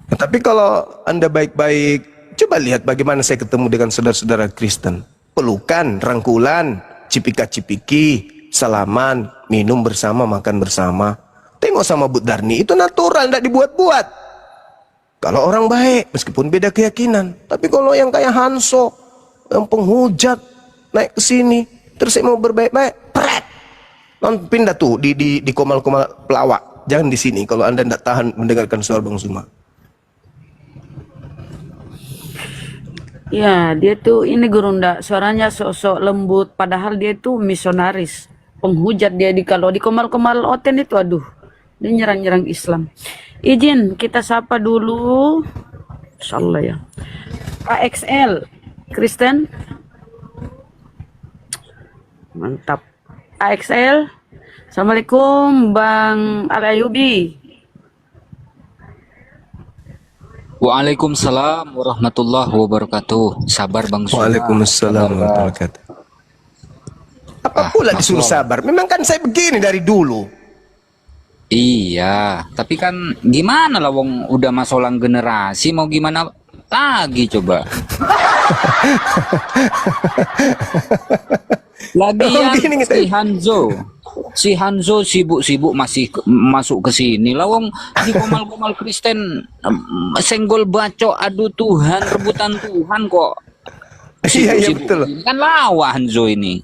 Tapi kalau Anda baik-baik, coba lihat bagaimana saya ketemu dengan saudara-saudara Kristen. Pelukan, rangkulan, cipika-cipiki, salaman, minum bersama, makan bersama. Tengok sama Bu Darni, itu natural, tidak dibuat-buat. Kalau orang baik, meskipun beda keyakinan. Tapi kalau yang kayak Hanso, yang penghujat, naik ke sini, terus saya mau berbaik-baik, pret. Pindah tuh di komal-komal pelawak. Jangan di sini kalau Anda tidak tahan mendengarkan suara Bang Suma. Ya, dia tuh ini guru ndak, suaranya sok-sok lembut, padahal dia tuh misionaris, penghujat dia kalau di komal-komal oten itu, aduh, dia nyerang-nyerang Islam. Izin kita sapa dulu, insyaallah ya, Pak XL, Kristen, mantap, Pak XL, assalamualaikum Bang Alayubi. Waalaikumsalam warahmatullahi wabarakatuh. Sabar Bang Suma. Waalaikumsalam warahmatullahi wabarakatuh. Apa pula disuruh sabar? Memang kan saya begini dari dulu. Iya, tapi kan gimana lah wong udah masolang generasi, mau gimana lagi coba. Lagian si Hanzo sibuk-sibuk masih masuk ke sini. Lawang di komal-komal Kristen senggol bacok, adu Tuhan, rebutan Tuhan kok. Iya betul. Kan lawa Hanzo ini.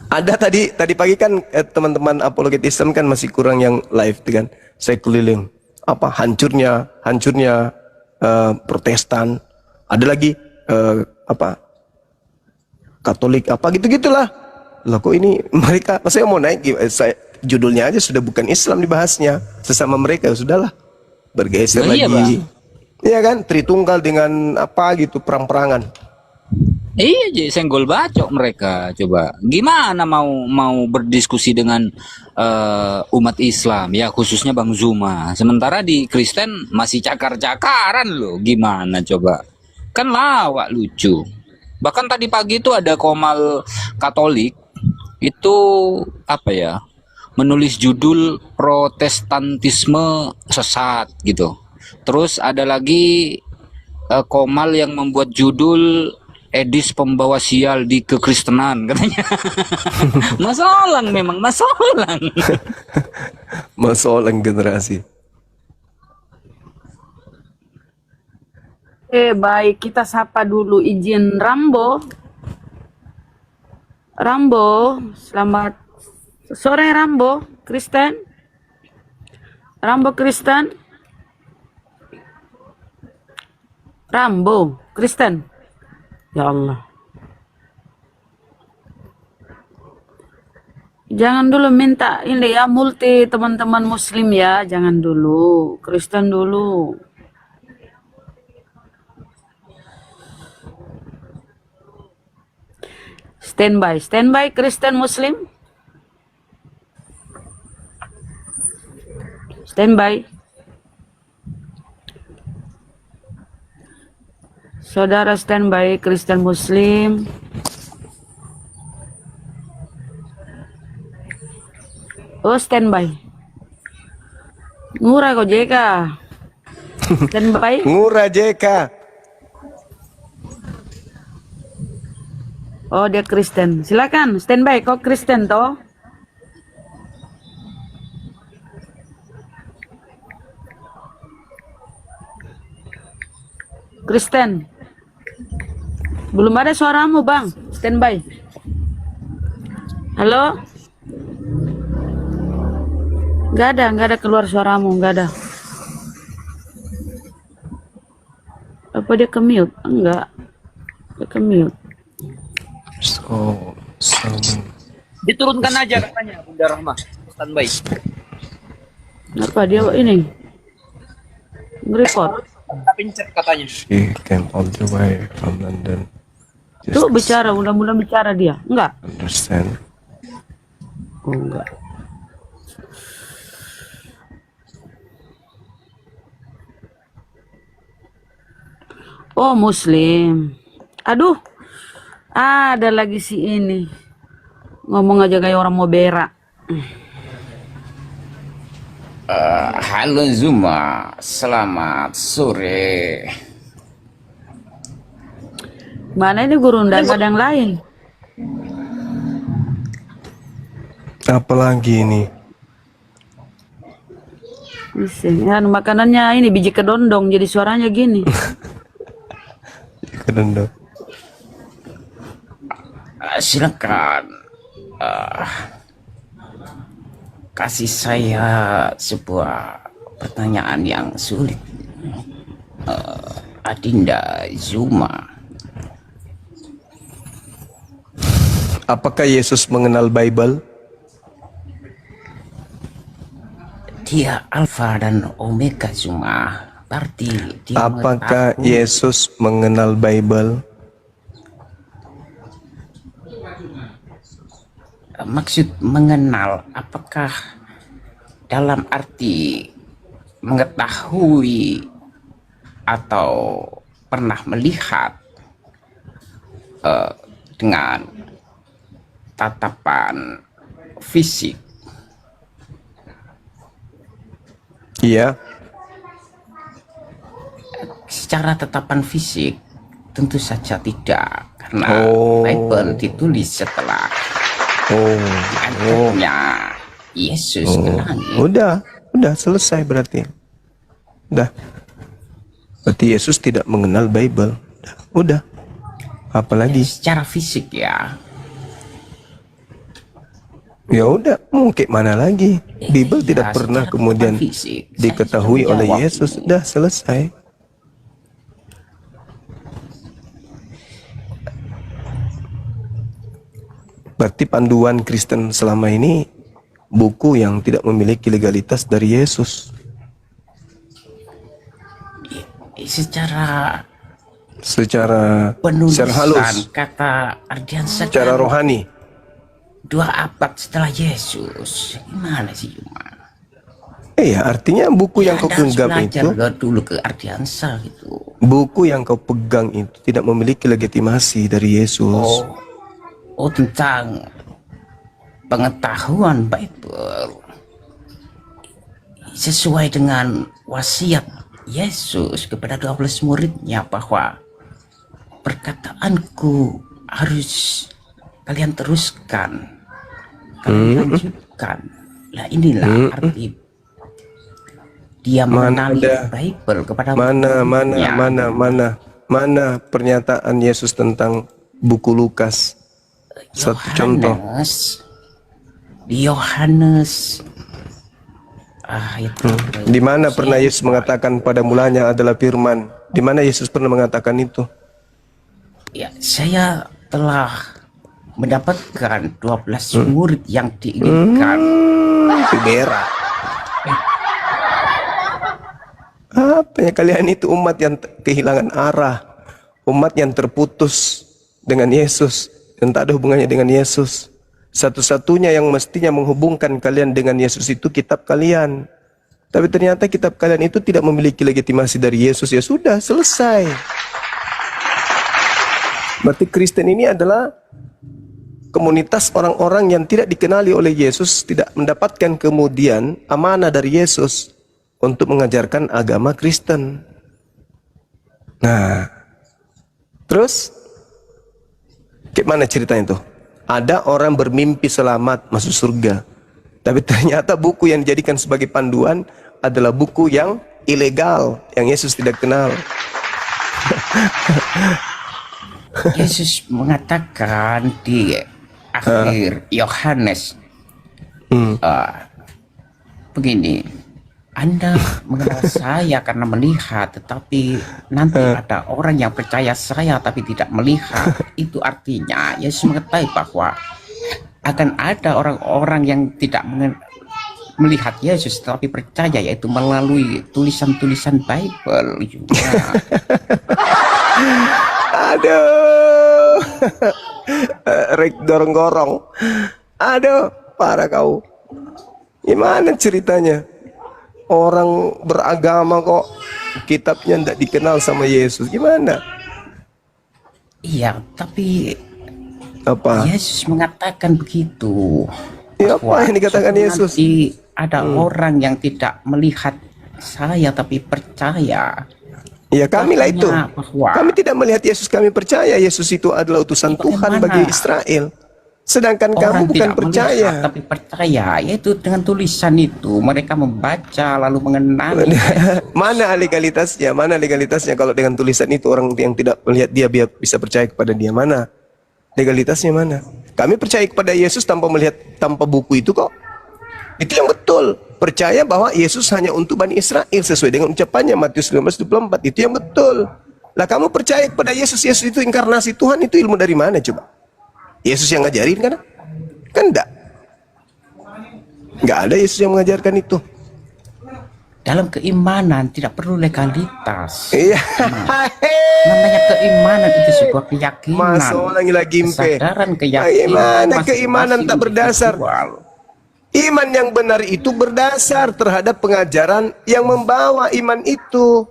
Ada tadi pagi kan teman-teman apologet Islam kan masih kurang yang live kan. Saya keliling hancurnya Protestan. Ada lagi Katolik gitu-gitulah. Lah kok ini mereka, saya mau naik, judulnya aja sudah bukan Islam dibahasnya, sesama mereka sudahlah bergeser lagi. Iya kan, Tritunggal dengan perang-perangan. Iya, senggol bacok mereka. Coba gimana mau berdiskusi dengan umat Islam ya, khususnya Bang Zuma. Sementara di Kristen masih cakar-cakaran loh. Gimana coba? Kan lawak, lucu. Bahkan tadi pagi itu ada komal Katolik itu menulis judul Protestantisme sesat gitu. Terus ada lagi komal yang membuat judul Edis pembawa sial di kekristenan katanya. Masolang memang, masolang. Masolang generasi. Baik, kita sapa dulu, izin Rambo, selamat sore Rambo, Kristen, ya Allah. Jangan dulu minta ini ya, multi teman-teman muslim ya, jangan dulu, Kristen dulu. Standby Kristen Muslim. Standby. Saudara standby Kristen Muslim. Oh, standby. Ngurah kok JK. Standby. Ngurah JK. Oh, dia Kristen. Silakan standby. Kok Kristen toh? Kristen. Belum ada suaramu, Bang. Standby. Halo? Nggak ada keluar suaramu, nggak ada. Apa dia ke-mute? Enggak. Dia ke-mute. So, Diturunkan aja katanya Bunda Rahma. Standby. Apa dia ini? Nge-report. Pincet katanya. she came all the way from London. Tuh bicara, mudah-mudahan bicara dia. Enggak? Understand. Oh, enggak. Oh, Muslim. Aduh. Ada lagi si ini. Ngomong aja kayak orang mau berak. Halo Zuma, selamat sore. Mana ini guru nggak ada yang lain? Apalagi ini? Ya, makanannya ini biji kedondong jadi suaranya gini. Kedendok. Silakan kasih saya sebuah pertanyaan yang sulit. Adinda Zuma, Apakah Yesus mengenal Bible? dia Alfa dan Omega Zuma. Berarti dia Apakah mengetahui- Yesus mengenal Bible? Maksud mengenal, apakah dalam arti mengetahui atau pernah melihat dengan tatapan fisik? Iya. Secara tatapan fisik tentu saja tidak, karena Oh. Bible ditulis setelah diangkatnya Yesus ke langit. Udah selesai berarti. Udah. Berarti Yesus tidak mengenal Bible. Udah. Apalagi? Secara fisik ya. Ya udah, mungkin mana lagi? Bible tidak Ya, pernah secara kemudian tatapan fisik, saya diketahui sudah oleh menjawab Yesus. ini. Udah selesai. Berarti panduan Kristen selama ini buku yang tidak memiliki legalitas dari Yesus. Secara Secara penulisan halus, kata Ardiansa secara kan rohani. 2 abad setelah Yesus. Gimana sih Cuma? Ya, artinya buku yang kau Anda harus genggam belajar itu, dulu ke Ardiansa gitu. buku yang kau pegang itu tidak memiliki legitimasi dari Yesus. Oh, tentang pengetahuan Bible sesuai dengan wasiat Yesus kepada 12 muridnya bahwa perkataanku harus kalian teruskan, kalian lanjutkan. Lah inilah arti dia Mana mengenali ada? Bible kepada Mana muridnya. pernyataan Yesus tentang buku Lukas? Satu contoh. Di Yohanes Di mana pernah Yesus mengatakan pada mulanya adalah firman? Di mana Yesus pernah mengatakan itu? ya, saya telah mendapatkan 12 murid yang diinginkan. Bera. Apa ya kalian itu umat yang kehilangan arah, umat yang terputus dengan Yesus dan tak ada hubungannya dengan Yesus. Satu-satunya yang mestinya menghubungkan kalian dengan Yesus itu kitab kalian. Tapi ternyata kitab kalian itu tidak memiliki legitimasi dari Yesus. Ya sudah, selesai. Berarti Kristen ini adalah komunitas orang-orang yang tidak dikenali oleh Yesus, tidak mendapatkan kemudian amanah dari Yesus untuk mengajarkan agama Kristen. Nah, terus gimana ceritanya tuh? Ada orang bermimpi selamat masuk surga, tapi ternyata buku yang dijadikan sebagai panduan adalah buku yang ilegal, yang Yesus tidak kenal. Yesus mengatakan di akhir Yohanes begini, Anda mengenal saya karena melihat, tetapi nanti ada orang yang percaya saya tapi tidak melihat. Itu artinya Yesus mengetahui bahwa akan ada orang-orang yang tidak melihat Yesus tapi percaya, yaitu melalui tulisan-tulisan Bible juga. Aduh, rek dorong-gorong. Aduh, parah kau. Gimana ceritanya? Orang beragama kok kitabnya tidak dikenal sama Yesus. Gimana? Iya, tapi Apa? Yesus mengatakan begitu. Ya, apa Bahwa yang dikatakan suatu Yesus? nanti ada orang yang tidak melihat saya tapi percaya. Ya, kamilah itu. Artinya bahwa Kami tidak melihat Yesus, kami percaya Yesus itu adalah utusan Tuhan bagaimana bagi Israel. Sedangkan kamu orang bukan tidak percaya. melihat tapi percaya, yaitu dengan tulisan itu mereka membaca lalu mengenali. Mana legalitasnya? Mana legalitasnya kalau dengan tulisan itu orang yang tidak melihat dia bisa percaya kepada dia? Mana legalitasnya? Mana? Kami percaya kepada Yesus tanpa melihat, tanpa buku itu kok. Itu yang betul. Percaya bahwa Yesus hanya untuk Bani Israel sesuai dengan ucapannya Matius 19:24. Itu yang betul. Lah kamu percaya kepada Yesus, Yesus itu inkarnasi Tuhan, itu ilmu dari mana coba? Yesus yang ngajarin kan? Kan enggak. Enggak ada Yesus yang mengajarkan itu. Dalam keimanan tidak perlu legalitas. Iya. Namanya keimanan itu sebuah keyakinan. Masuk lagi gimpe. Kesadaran, keyakinan. Bagaimana masing-masing keimanan tak berdasar? individual. Iman yang benar itu berdasar terhadap pengajaran yang membawa iman itu.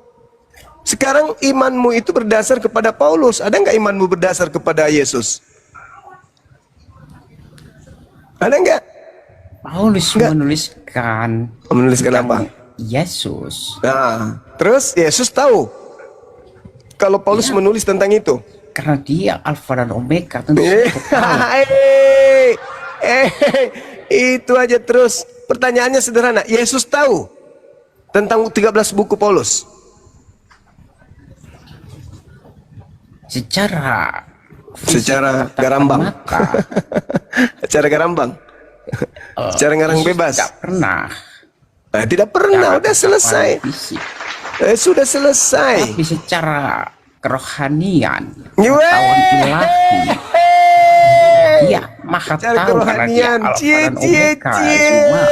Sekarang imanmu itu berdasar kepada Paulus. Ada nggak imanmu berdasar kepada Yesus? Ada nggak? Paulus Enggak. menuliskan apa? Yesus Nah, terus Yesus tahu kalau Paulus menulis tentang itu. karena dia Alfa dan Omega, tentu Eh, saja tahu. itu aja terus. Pertanyaannya sederhana. Yesus tahu tentang 13 buku Paulus. Secara Secara fisik, garambang. mata, Secara garambang. Secara ngarang Yesus bebas. tidak pernah. Nah, tidak pernah, udah selesai. Fisik. Sudah selesai. Tapi secara kerohanian, Yeay. pengetahuan ilahi, dia maha Secara tahu karena dia kerohanian, Alfa cie dan cie Omega cie. semua.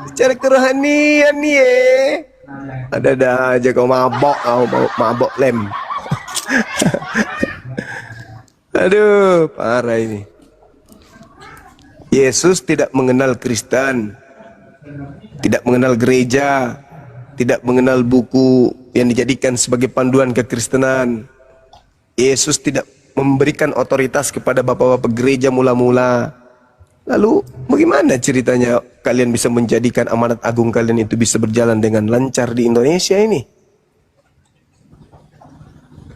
Secara kerohanian nih. Ada aja kau mabok, mabok lem. Aduh, parah ini. Yesus tidak mengenal Kristen, tidak mengenal gereja, tidak mengenal buku yang dijadikan sebagai panduan kekristenan. Yesus tidak memberikan otoritas kepada bapak-bapak gereja mula-mula. Lalu bagaimana ceritanya kalian bisa menjadikan amanat agung kalian itu bisa berjalan dengan lancar di Indonesia ini?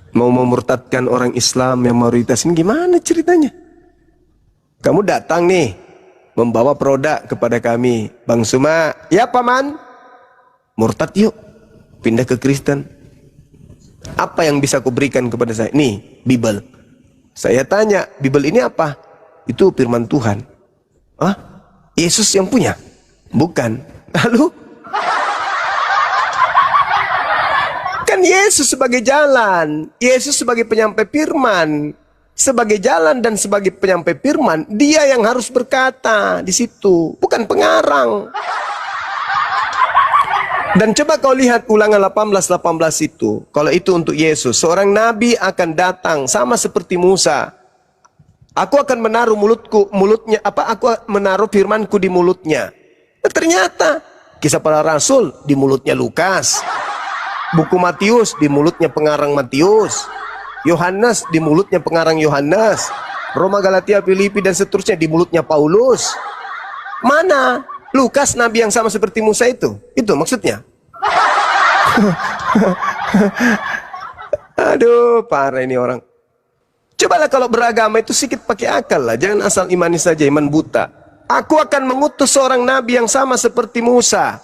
Mau memurtadkan orang Islam yang mayoritas ini gimana ceritanya? Kamu datang nih membawa produk kepada kami, Bang Suma, ya paman, murtad yuk, pindah ke Kristen. Apa yang bisa kau berikan kepada saya? Nih, Bible. Saya tanya, Bible ini apa? Itu firman Tuhan. Hah? Yesus yang punya? Bukan. Lalu? Kan Yesus sebagai jalan, Yesus sebagai penyampai firman, sebagai jalan dan sebagai penyampai firman, dia yang harus berkata di situ, bukan pengarang. Dan coba kau lihat Ulangan 18:18 itu, kalau itu untuk Yesus, seorang nabi akan datang sama seperti Musa. Aku akan menaruh aku menaruh firmanku di mulutnya. Nah, ternyata Kisah Para Rasul di mulutnya Lukas. Buku Matius di mulutnya pengarang Matius. Yohanes di mulutnya pengarang Yohanes. Roma, Galatia, Filipi dan seterusnya di mulutnya Paulus. Mana Lukas nabi yang sama seperti Musa itu? Itu maksudnya. Aduh, parah ini orang. Cobalah kalau beragama itu sedikit pakai akal lah. Jangan asal imani saja, iman buta. Aku akan mengutus seorang nabi yang sama seperti Musa.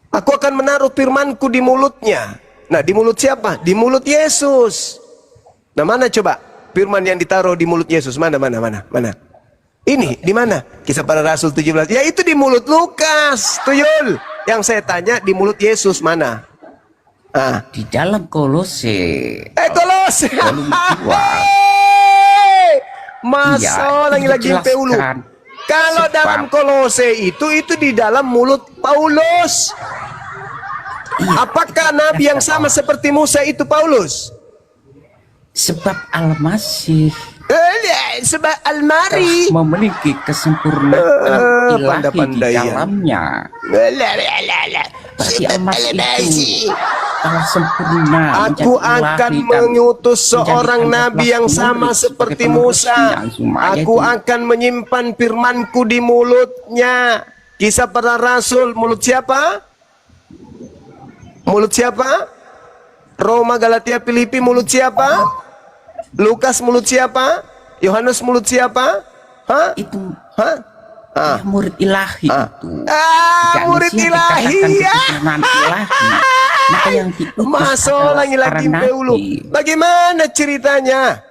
Aku akan menaruh firmanku di mulutnya. Nah, di mulut siapa? Di mulut Yesus. Nah, mana coba firman yang ditaruh di mulut Yesus? Mana? Ini di mana? Kisah Para Rasul 17. Ya itu di mulut Lukas, Tuyul. Yang saya tanya di mulut Yesus mana? Di dalam Kolose. Kolose. Volume 2. Masa lagi peulu. Kalau dalam Kolose itu di dalam mulut Paulus. Apakah nabi yang sama seperti Musa itu Paulus? Sebab Al-Masih sebab Almari memiliki kesempurnaan ilahi di dalamnya. Bagi Al-Masih itu telah sempurna. Aku akan mengutus seorang nabi yang sama seperti Musa. Aku akan menyimpan firmanku di mulutnya. Kisah Para Rasul, mulut siapa? Mulut siapa? Roma, Galatia, Filipi, mulut siapa? Lukas, mulut siapa? Yohanes, mulut siapa? Itu murid ilahi itu. Murid ilahi ya. Maka yang diutus Masalah lagi dulu. Bagaimana ceritanya?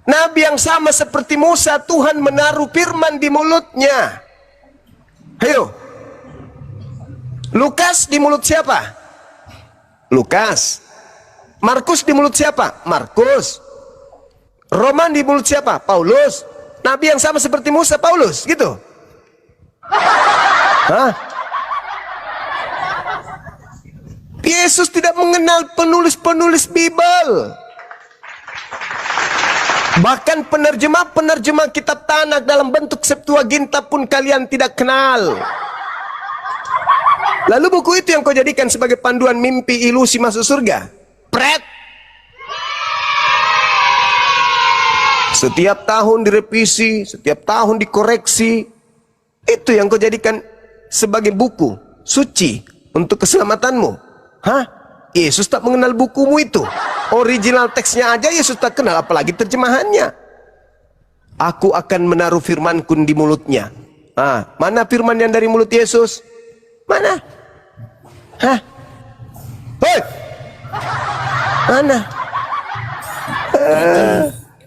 Nabi yang sama seperti Musa, Tuhan menaruh firman di mulutnya. Ayo. Lukas di mulut siapa? Lukas. Markus di mulut siapa? Markus. Roman di mulut siapa? Paulus. Nabi yang sama seperti Musa, Paulus, gitu. Yesus tidak mengenal penulis-penulis Bible. Bahkan penerjemah kitab Tanakh dalam bentuk Septuaginta pun kalian tidak kenal. Lalu buku itu yang kau jadikan sebagai panduan mimpi ilusi masuk surga. Pret. Setiap tahun direvisi, setiap tahun dikoreksi. Itu yang kau jadikan sebagai buku suci untuk keselamatanmu. Yesus tak mengenal bukumu itu. Original teksnya aja Yesus tak kenal, apalagi terjemahannya. Aku akan menaruh firmanku di mulutnya. Mana firman yang dari mulut Yesus? Mana? Hei! Mana?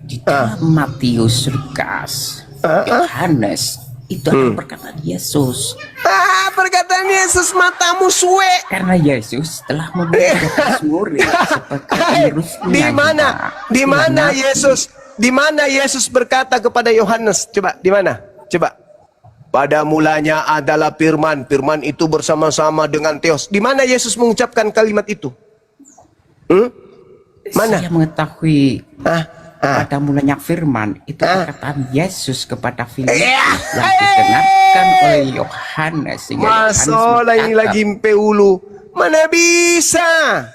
Di dalam Matius, Lukas, Yohanes, itu ada perkataan Yesus. Perkataan Yesus matamu suwe. Karena Yesus telah memiliki murid sebagai penerusnya. Di mana Yesus? Di mana Yesus berkata kepada Yohanes? Coba, di mana? Coba. Pada mulanya adalah firman, firman itu bersama-sama dengan Theos. Di mana Yesus mengucapkan kalimat itu? Mana? Saya mengetahui pada mulanya firman itu perkataan Yesus kepada Filipus yang didengarkan oleh Yohanes. Masalah ini lagi peulu. Mana bisa?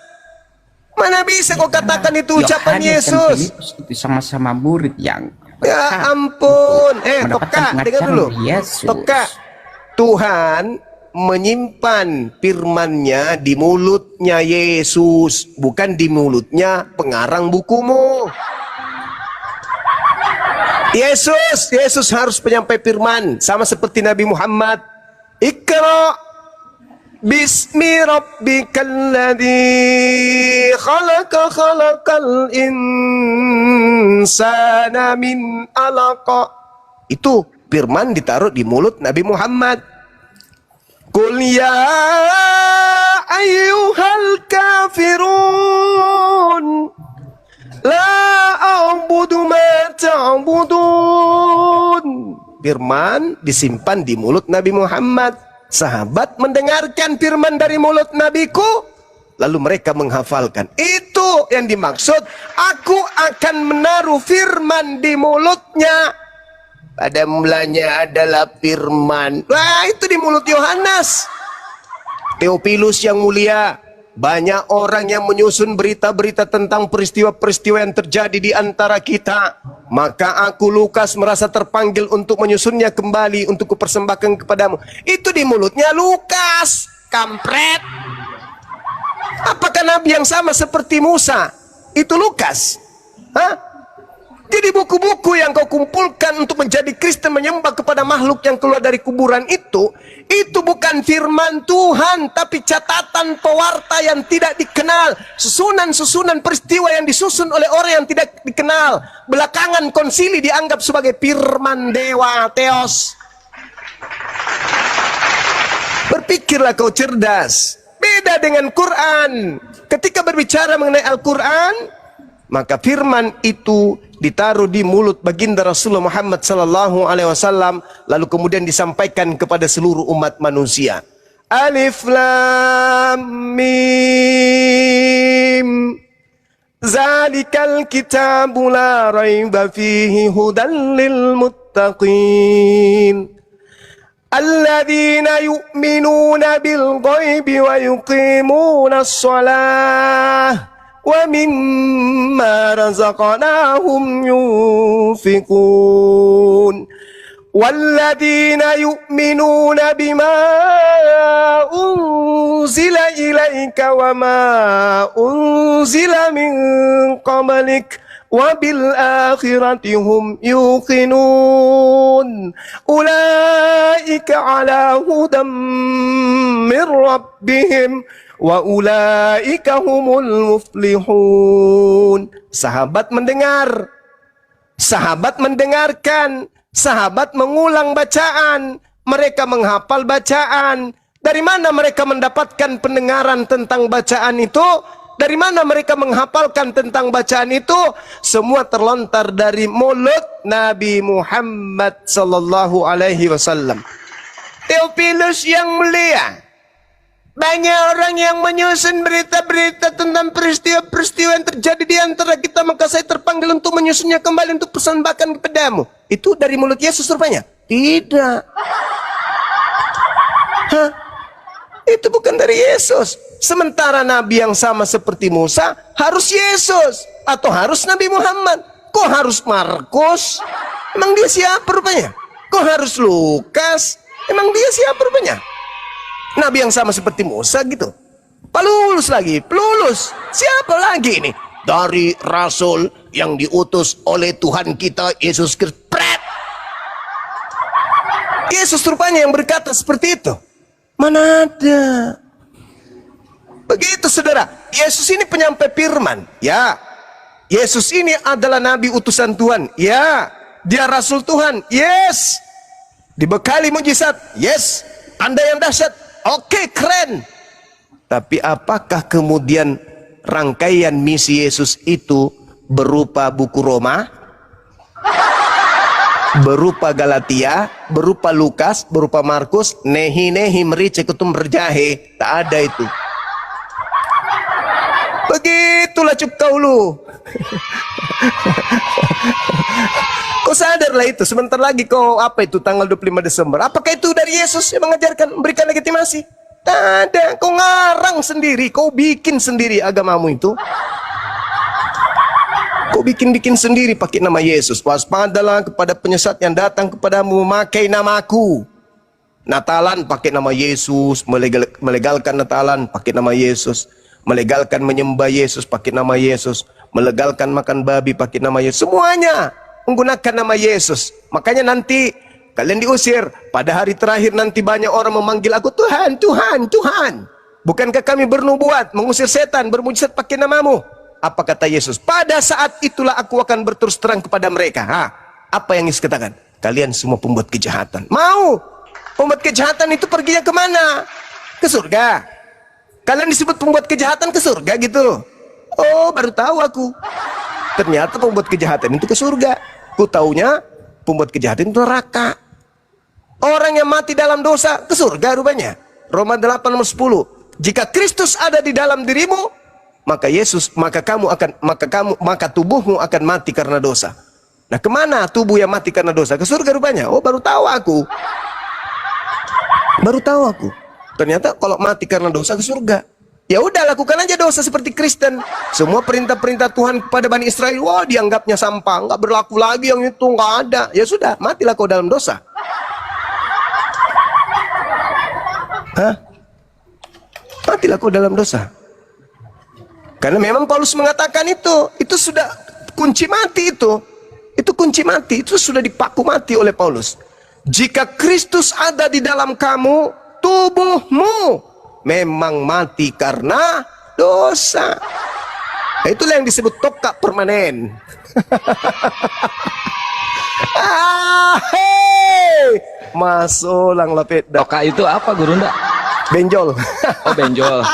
Mana bisa kau katakan itu ucapan Yesus? Filipus itu sama-sama murid yang ya ampun. Toka, dengar dulu. Toka, Tuhan menyimpan firman-Nya di mulutnya Yesus, bukan di mulutnya pengarang bukumu. Yesus harus penyampai firman, sama seperti Nabi Muhammad. Iqra bismi rabbikal ladzi khalaqal insana min 'alaq. Itu firman ditaruh di mulut Nabi Muhammad. Qul ya ayyuhal kafirun la a'budu ma ta'budun. Firman disimpan di mulut Nabi Muhammad. Sahabat mendengarkan firman dari mulut nabiku, lalu mereka menghafalkan. Itu yang dimaksud, aku akan menaruh firman di mulutnya. Pada mulanya adalah firman. Wah, itu di mulut Yohanes. Theophilus yang mulia, banyak orang yang menyusun berita-berita tentang peristiwa-peristiwa yang terjadi di antara kita. Maka aku Lukas merasa terpanggil untuk menyusunnya kembali untuk kupersembahkan kepadamu. Itu di mulutnya Lukas, kampret. Apakah nabi yang sama seperti Musa? Itu Lukas. Hah? Jadi buku-buku yang kau kumpulkan untuk menjadi Kristen menyembah kepada makhluk yang keluar dari kuburan itu bukan firman Tuhan, tapi catatan pewarta yang tidak dikenal, susunan-susunan peristiwa yang disusun oleh orang yang tidak dikenal. Belakangan konsili dianggap sebagai firman dewa, Theos. Berpikirlah kau cerdas. Beda dengan Quran. Ketika berbicara mengenai Al-Quran, maka firman itu ditaruh di mulut baginda Rasulullah Muhammad sallallahu alaihi wasallam, lalu kemudian disampaikan kepada seluruh umat manusia. Alif Lam Mim. Zalikal kitabu la raiba fihi hudan lil muttaqin. Alladzina yu'minuna bil ghaibi wa yuqimuna as-shalah وَمِمَّا رَزَقْنَاهُمْ يُنْفِقُونَ وَالَّذِينَ يُؤْمِنُونَ بِمَا أُنْزِلَ إِلَيْكَ وَمَا أُنْزِلَ مِنْ قَبْلِكَ وَبِالْآخِرَةِ هُمْ يُوقِنُونَ أُولَئِكَ عَلَى هُدًى مِنْ رَبِّهِمْ wa ulaika humul muflihun. Sahabat mendengar, sahabat mendengarkan, sahabat mengulang bacaan, mereka menghafal bacaan. Dari mana mereka mendapatkan pendengaran tentang bacaan itu? Dari mana mereka menghafalkan tentang bacaan itu? Semua terlontar dari mulut Nabi Muhammad sallallahu alaihi wasallam. Theophilus yang mulia, banyak orang yang menyusun berita-berita tentang peristiwa-peristiwa yang terjadi di antara kita, maka saya terpanggil untuk menyusunnya kembali untuk persembahkan kepadamu. Itu dari mulut Yesus rupanya? Tidak. Hah? Itu bukan dari Yesus. Sementara nabi yang sama seperti Musa harus Yesus atau harus Nabi Muhammad. Kok harus Markus? Emang dia siapa rupanya? Kok harus Lukas? Emang dia siapa rupanya? Nabi yang sama seperti Musa gitu. Pelulus lagi, pelulus. Siapa lagi ini? Dari Rasul yang diutus oleh Tuhan kita Yesus Kristus. Yesus rupanya yang berkata seperti itu. Mana ada? Begitu saudara. Yesus ini penyampai firman. Ya. Yesus ini adalah Nabi utusan Tuhan. Ya. Dia Rasul Tuhan. Yes. Dibekali mujizat. Yes. Anda yang dahsyat. Oke, keren. Tapi apakah kemudian rangkaian misi Yesus itu berupa buku Roma, berupa Galatia, berupa Lukas, berupa Markus, nehi merice kutum berjahe? Tak ada itu. Begitulah cuk kaulu. Kau sadarlah itu, sebentar lagi kau apa itu tanggal 25 Desember. Apakah itu dari Yesus yang mengajarkan, memberikan legitimasi? Tak ada, kau ngarang sendiri, kau bikin sendiri agamamu itu. Kau bikin sendiri pakai nama Yesus. Waspadalah kepada penyesat yang datang kepadamu memakai namaku. Natalan pakai nama Yesus, melegalkan Natalan pakai nama Yesus, melegalkan menyembah Yesus pakai nama Yesus, melegalkan makan babi pakai nama Yesus. Semuanya menggunakan nama Yesus. Makanya nanti kalian diusir. Pada hari terakhir nanti banyak orang memanggil aku Tuhan, Tuhan, Tuhan. Bukankah kami bernubuat, mengusir setan, bermujizat pakai namamu? Apa kata Yesus? Pada saat itulah aku akan berterus terang kepada mereka. Apa yang Yesus katakan? Kalian semua pembuat kejahatan. Mau? Pembuat kejahatan itu perginya kemana? Ke surga. Kalian disebut pembuat kejahatan ke surga gitu. Oh, baru tahu aku. Ternyata pembuat kejahatan itu ke surga. Ku taunya pembuat kejahatan itu neraka. Orang yang mati dalam dosa ke surga rupanya. Roma 8:10. Jika Kristus ada di dalam dirimu, maka tubuhmu akan mati karena dosa. Nah, kemana tubuh yang mati karena dosa? Ke surga rupanya. Oh, baru tahu aku. Baru tahu aku. Ternyata kalau mati karena dosa ke surga. Ya udah, lakukan aja dosa seperti Kristen. Semua perintah-perintah Tuhan kepada Bani Israel, wah dianggapnya sampah, nggak berlaku lagi yang itu, nggak ada. Ya sudah, matilah kau dalam dosa. Hah? Matilah kau dalam dosa. Karena memang Paulus mengatakan itu sudah kunci mati itu kunci mati, itu sudah dipaku mati oleh Paulus. Jika Kristus ada di dalam kamu, tubuhmu memang mati karena dosa. Nah, itulah yang disebut tokak permanen. Masuk lang lapit dah. Toka itu apa guru ndak? Benjol. Oh benjol.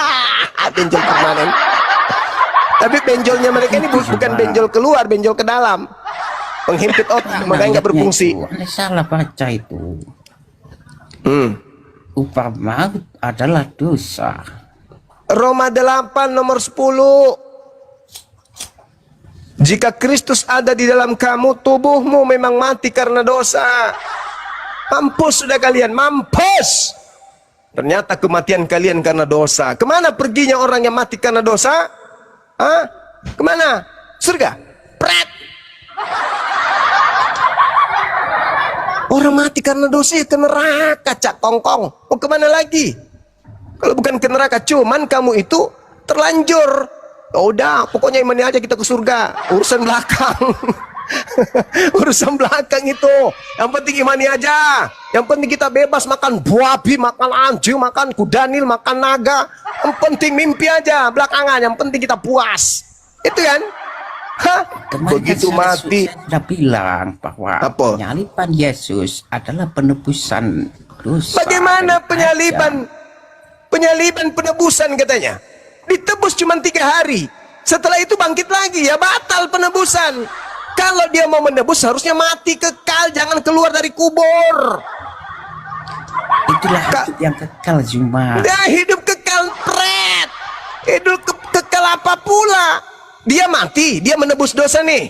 Benjol permanen. Tapi benjolnya mereka ini bukan benjol keluar, benjol ke dalam. Penghimpit otak, makanya nggak berfungsi. Anda salah baca itu. Upah maut adalah dosa. Roma 8 nomor 10. Jika Kristus ada di dalam kamu, tubuhmu memang mati karena dosa. Mampus sudah kalian, mampus. Ternyata kematian kalian karena dosa. Kemana perginya orang yang mati karena dosa? Hah? Kemana? Surga? Pret. Orang mati karena dosa ya ke neraka, cak kongkong. Mau kemana lagi? Kalau bukan ke neraka, cuman kamu itu terlanjur. Oh, udah, pokoknya imani aja kita ke surga. Urusan belakang. Urusan belakang itu. Yang penting imani aja. Yang penting kita bebas makan babi, makan anjing, makan kudanil, makan naga. Yang penting mimpi aja belakangan. Yang penting kita puas. Itu kan? Hah? Begitu mati. Saya sudah bilang bahwa Apa? penyaliban Yesus adalah penebusan dosa. Bagaimana daripada- penyaliban? Penyaliban penebusan katanya. Ditebus cuma 3 hari. Setelah itu bangkit lagi, ya batal penebusan. Kalau dia mau menebus harusnya mati kekal, jangan keluar dari kubur. Itulah hidup yang kekal Zuma. Dia hidup kekal, pret. Hidup kekal apa pula? Dia mati, dia menebus dosa nih.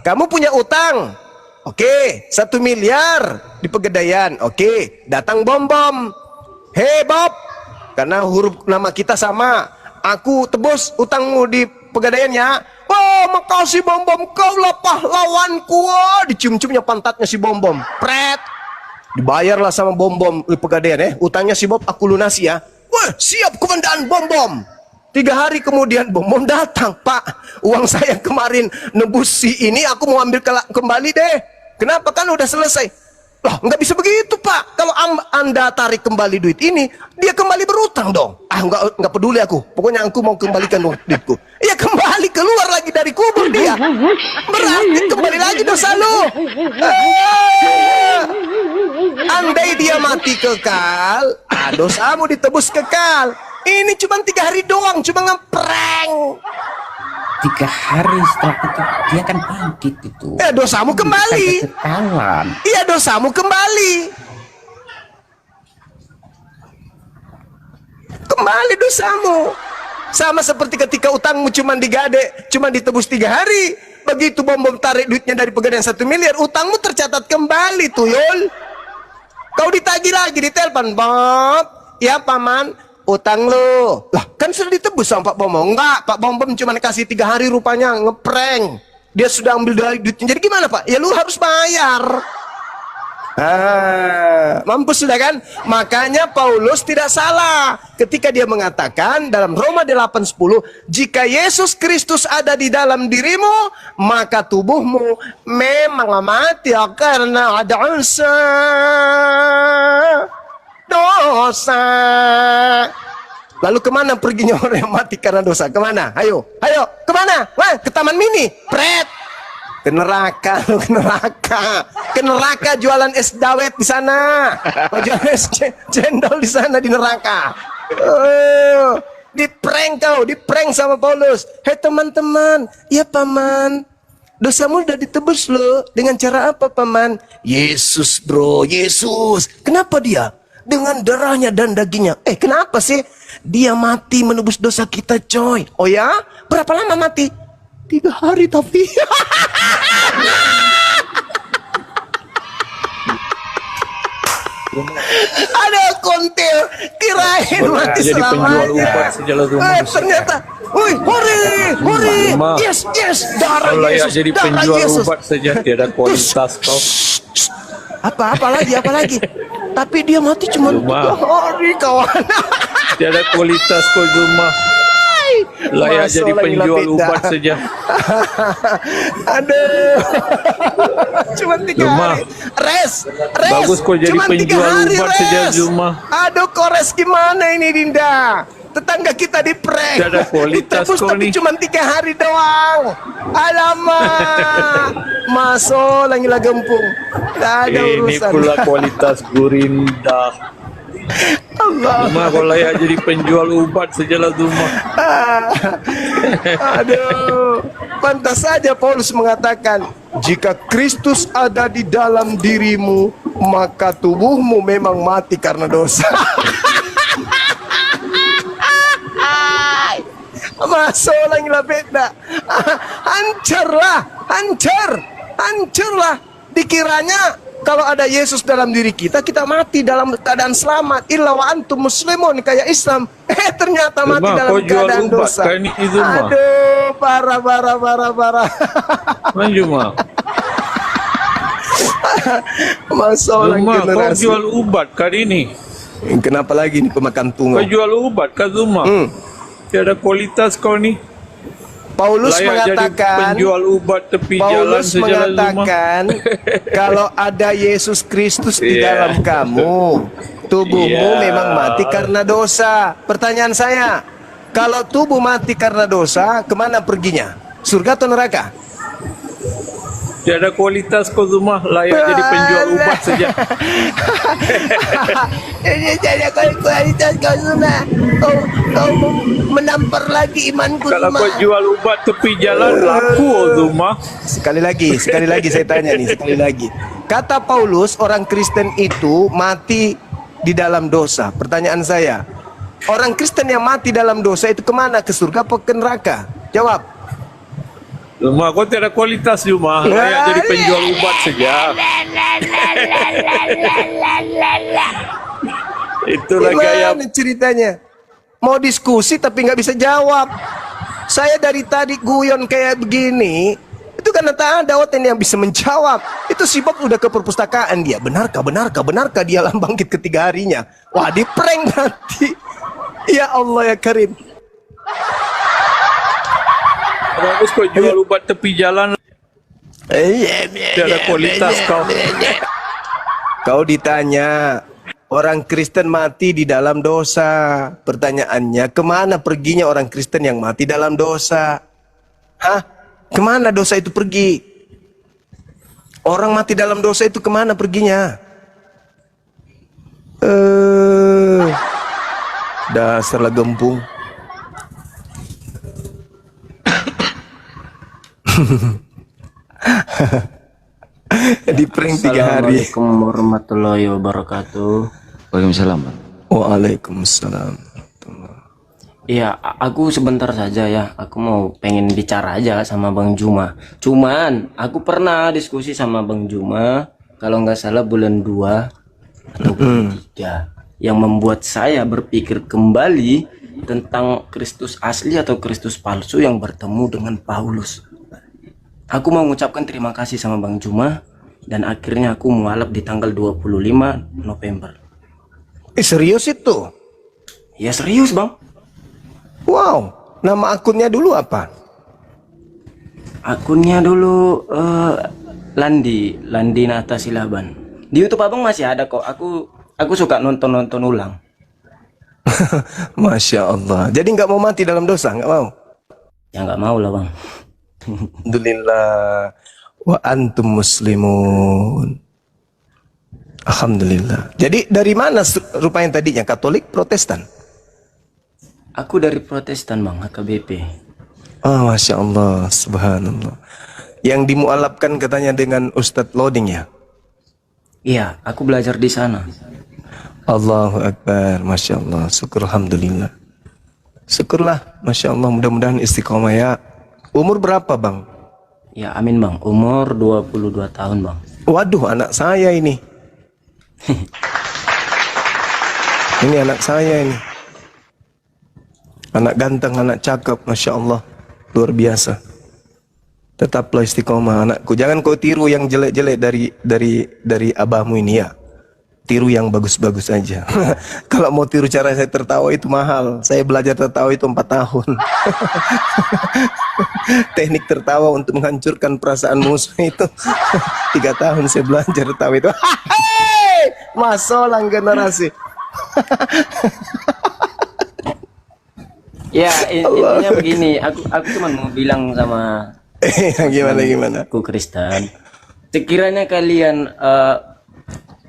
Kamu punya utang. Oke, 1 miliar di Pegadaian. Oke, datang bom-bom. Hei Bob, karena huruf nama kita sama. Aku tebus utangmu di Pegadaian ya. Oh, makasih bom-bom, kaulah pahlawanku. Oh, dicium-ciumnya pantatnya si bom-bom. Pret. Dibayarlah sama bom-bom di Pegadaian. Utangnya si Bob aku lunasi ya. Wah, siap komandan bom-bom. 3 hari kemudian bom-bom datang. Pak, uang saya kemarin nebus si ini, aku mau ambil kembali deh. Kenapa? Kan udah selesai. Loh, nggak bisa begitu Pak. Kalau Anda tarik kembali duit ini, dia kembali berutang dong. Ah, nggak peduli aku. Pokoknya aku mau kembalikan duitku. Ya kembali keluar lagi dari kubur dia. Berarti kembali lagi dosa lu. Andai dia mati kekal, dosamu ditebus kekal. Ini cuma 3 hari doang, cuma ngeprank. 3 hari setelah itu dia kan bangkit itu. Ya dosamu kembali. Kekekalan. Iya dosamu kembali. Kembali dosamu. Sama seperti ketika utangmu cuma digade, cuma ditebus 3 hari. Begitu bom-bom tarik duitnya dari Pegadaian 1 miliar, utangmu tercatat kembali tuyul. Kau ditagih lagi, ditelepon, Bob. Ya paman, utang lu. Lah kan sudah ditebus sama Pak Bom. Enggak, Pak Bom cuma kasih 3 hari rupanya, ngeprank. Dia sudah ambil dari duitnya. Jadi gimana Pak? Ya lu harus bayar. Mampus sudah kan? Makanya Paulus tidak salah ketika dia mengatakan dalam Roma 8:10, jika Yesus Kristus ada di dalam dirimu, maka tubuhmu memang mati karena ada dosa. Lalu kemana perginya orang yang mati karena dosa? Kemana? Ayo, kemana? Wah, ke Taman Mini, pret. Ke neraka, ke neraka. Ke neraka jualan es dawet di sana. Jualan es cendol di sana di neraka. Diprank kau, diprank sama Paulus. Hei teman-teman, ya paman, dosamu udah ditebus loh. Dengan cara apa paman? Yesus bro, Yesus. Kenapa dia? Dengan darahnya dan dagingnya. Kenapa sih? Dia mati menebus dosa kita coy. Oh ya? Berapa lama mati? 3 hari tapi. Ada kontil, kirain mati Jadi penjual ubat selamanya. sejalan rumah. Ternyata, woi, hore, Rumah. yes, darah Kalau layak Yesus, jadi darah penjual Yesus. ubat saja tiada kualitas kau. Apa lagi? Tapi dia mati cuma Cuma. 3 hari, kawan. Tiada kualitas kau Zuma. Layak Masuk jadi lagi penjual lapida. ubat saja. Aduh, cuma 3 Zuma. hari. Res, Bagus kau jadi cuma 3 penjual hari, ubat saja, Res. Zuma. Aduh, Kores gimana ini, Dinda? Tetangga kita di prank. Tiada kualitas Ditebus kau tapi ni. cuma 3 hari doang. Alamak, masuk lagi lah gempung. Tak ada Ini urusan. pula kualitas Gurinda. Allah. Zuma kau layak jadi penjual ubat sajalah Zuma. Aduh, pantas saja Paulus mengatakan, jika Kristus ada di dalam dirimu, maka tubuhmu memang mati karena dosa. Masuk lagi lah beda. Hancurlah. Dikiranya kalau ada Yesus dalam diri kita, kita mati dalam keadaan selamat. Illa wa antum muslimun, kayak Islam. Ternyata mati Zuma, dalam kau jual keadaan ubat dosa. kan ini, Zuma? Aduh, parah. Mana Zuma? Masuk lagi Zuma, kau generasi. jual ubat kan ini? Kenapa lagi nih pemakan tungau? Kau jual ubat kan Zuma? Tiada kualitas kau ni. Paulus Layak jadi mengatakan, penjual ubat tepi jalan Paulus sejalan Zuma. mengatakan kalau ada Yesus Kristus di Iya. dalam kamu, tubuhmu Iya. memang mati karena dosa. Pertanyaan saya, kalau tubuh mati karena dosa, kemana perginya? Surga atau neraka? Tiada kualitas kau Zuma, layak jadi penjual ubat saja. Ini jadi kualitas kau Zuma. Kau menampar lagi imanku Kalau Zuma. kau jual ubat tepi jalan, laku Zuma. Sekali lagi saya tanya nih, sekali lagi. Kata Paulus, orang Kristen itu mati di dalam dosa. Pertanyaan saya, orang Kristen yang mati dalam dosa itu kemana? Ke surga atau ke neraka? Jawab. Zuma, kau tiada kualitas Zuma, layak jadi penjual ubat saja. Itulah gaya. Gimana ceritanya? Mau diskusi tapi nggak bisa jawab. Saya dari tadi guyon kayak begini, itu karena tak ada Oten yang bisa menjawab. Itu si Bob udah ke perpustakaan dia. Benarkah dia bangkit ketiga harinya? Wah, di prank nanti. Ya Allah ya Karim. Bagus kau jual ubat tepi jalan, tiada kualitas kau. Kau ditanya, orang Kristen mati di dalam dosa. Pertanyaannya, kemana perginya orang Kristen yang mati dalam dosa? Hah? Kemana dosa itu pergi? Orang mati dalam dosa itu kemana perginya? Dasarlah gempung. Di prank 3 hari. Assalamualaikum warahmatullahi wabarakatuh. Waalaikumsalam. Waalaikumsalam. Iya, aku sebentar saja ya. Aku mau pengen bicara aja sama Bang Juma. Cuman aku pernah diskusi sama Bang Juma, kalau nggak salah bulan 2 atau bulan 3, yang membuat saya berpikir kembali tentang Kristus asli atau Kristus palsu yang bertemu dengan Paulus. Aku mau mengucapkan terima kasih sama Bang Juma, dan akhirnya aku mualaf di tanggal 25 November. Serius itu? Ya serius Bang. Wow, nama akunnya dulu apa? Akunnya dulu Landi Nata Silaban. Di YouTube Abang masih ada kok. Aku suka nonton ulang. Masya Allah. Jadi nggak mau mati dalam dosa, nggak mau? Ya nggak mau lah Bang. Alhamdulillah. Wa antum muslimun. Alhamdulillah. Jadi dari mana rupanya tadinya? Katolik, Protestan? Aku dari Protestan Bang, HKBP. Oh, Masya Allah, subhanallah. Yang dimualafkan katanya dengan Ustadz Loading ya? Iya, aku belajar di sana. Allahu Akbar, Masya Allah, syukur Alhamdulillah. Syukurlah, Masya Allah, mudah-mudahan istiqomah ya. Umur berapa Bang? Ya amin Bang, umur 22 tahun Bang. Waduh, anak saya ini. Ini anak saya ini. Anak ganteng, anak cakep, Masya Allah. Luar biasa. Tetaplah istiqomah anakku. Jangan kau tiru yang jelek-jelek dari abahmu ini ya. Tiru yang bagus-bagus aja. Kalau mau tiru cara saya tertawa itu mahal. Saya belajar tertawa itu 4 tahun. Teknik tertawa untuk menghancurkan perasaan musuh itu 3 tahun saya belajar tertawa itu. Masalah generasi. Ya, intinya begini, aku cuma mau bilang sama Gimana? aku Kristen. Sekiranya kalian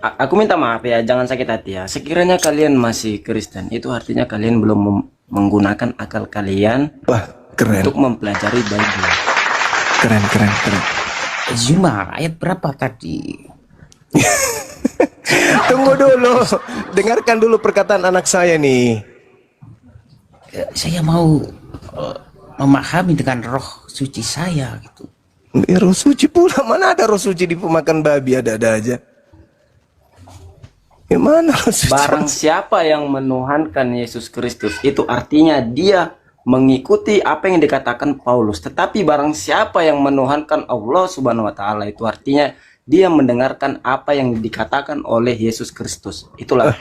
aku minta maaf ya, jangan sakit hati ya. Sekiranya kalian masih Kristen, itu artinya kalian belum menggunakan akal kalian Wah, keren. untuk mempelajari Bible. Keren. Zuma, ayat berapa tadi? Tunggu dulu. Dengarkan dulu perkataan anak saya nih. Saya mau memahami dengan roh suci saya gitu. Roh suci pula, mana ada roh suci di pemakan babi, ada-ada aja. Gimana roh suci? Barang siapa yang menuhankan Yesus Kristus, itu artinya dia mengikuti apa yang dikatakan Paulus. Tetapi barang siapa yang menuhankan Allah Subhanahu wa taala, itu artinya dia mendengarkan apa yang dikatakan oleh Yesus Kristus. Itulah.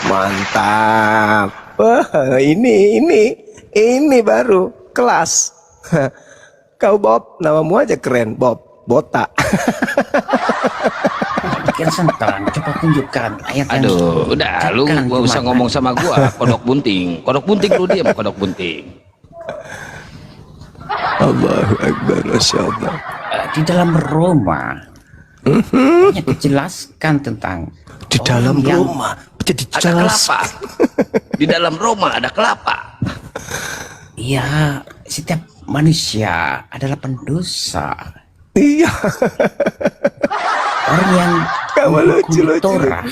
Mantap. Wah, ini baru kelas. Kau Bob, namamu aja keren, Bob. Botak. Kian Santang, coba tunjukkan ayat yang Aduh, udah lu Kan gak usah gimana? ngomong sama gua, kodok bunting. Kodok bunting lu diam, kodok bunting. Allahu Akbar, Masya Allah. Di dalam Roma hanya dijelaskan tentang Di dalam orang yang rumah. Jadi Ada jelas. kelapa. Di dalam Roma ada kelapa. ya setiap manusia adalah pendosa. Iya. Orang yang Kamu lucu. menghukumi Torah,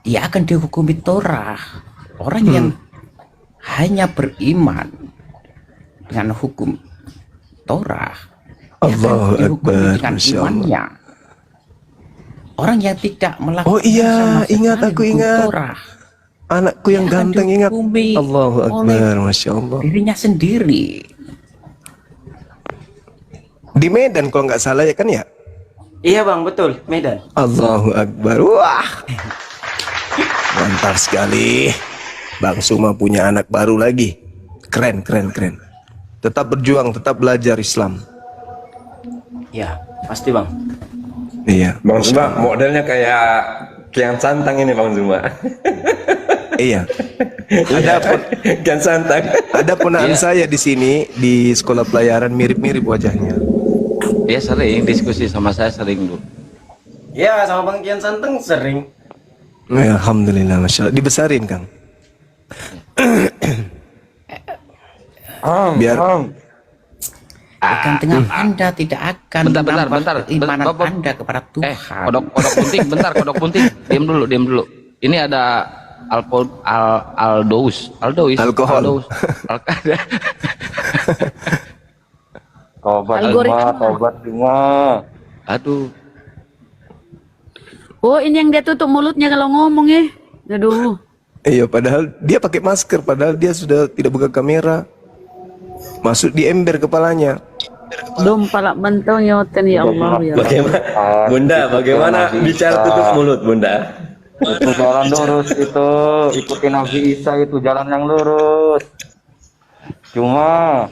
dia akan dihukumi Torah. Orang yang hanya beriman dengan hukum Torah, dia akan Allahu dihukumi Akbar, dengan Masya Allah. imannya. Orang yang tidak melakukan Oh iya, sama sekali ingat, aku hukum ingat. Torah, Anakku yang dia akan ganteng, ingat. dihukumi Allahu oleh Akbar, Masya Allah. dirinya sendiri. Di Medan kalau nggak salah ya kan ya? Iya bang, betul, Medan. Allahu Akbar. Wah. Mantap sekali. Bang Suma punya anak baru lagi. Keren. Tetap berjuang, tetap belajar Islam. Ya, pasti bang. Iya. Bang Zuma, modelnya kayak Kian Santang ini Bang Zuma. Iya. Kian Santang. Ada ponaan saya di sini di sekolah pelayaran mirip-mirip wajahnya. Dia sering diskusi sama saya sering dulu. Ya, sama Bang Kian Santang sering. Ya, Alhamdulillah, Masya Allah. Dibesarin, Kang. Biar Akan dengan Anda tidak akan Bentar, menambah keimanan Bob. Anda kepada Tuhan. Kodok bunting, bentar, kodok bunting. Diam dulu. Ini ada Alkohol. Algoritma. Aduh. Oh, ini yang dia tutup mulutnya kalau ngomong ya. Aduh. iya, padahal dia pakai masker, padahal dia sudah tidak buka kamera. Masuk di ember kepalanya. Dom palak bentong yoten ya Allah ya. Bunda, bagaimana bicara tutup mulut, Bunda? Itu jalan lurus itu, ikuti Nabi Isa itu jalan yang lurus. Cuma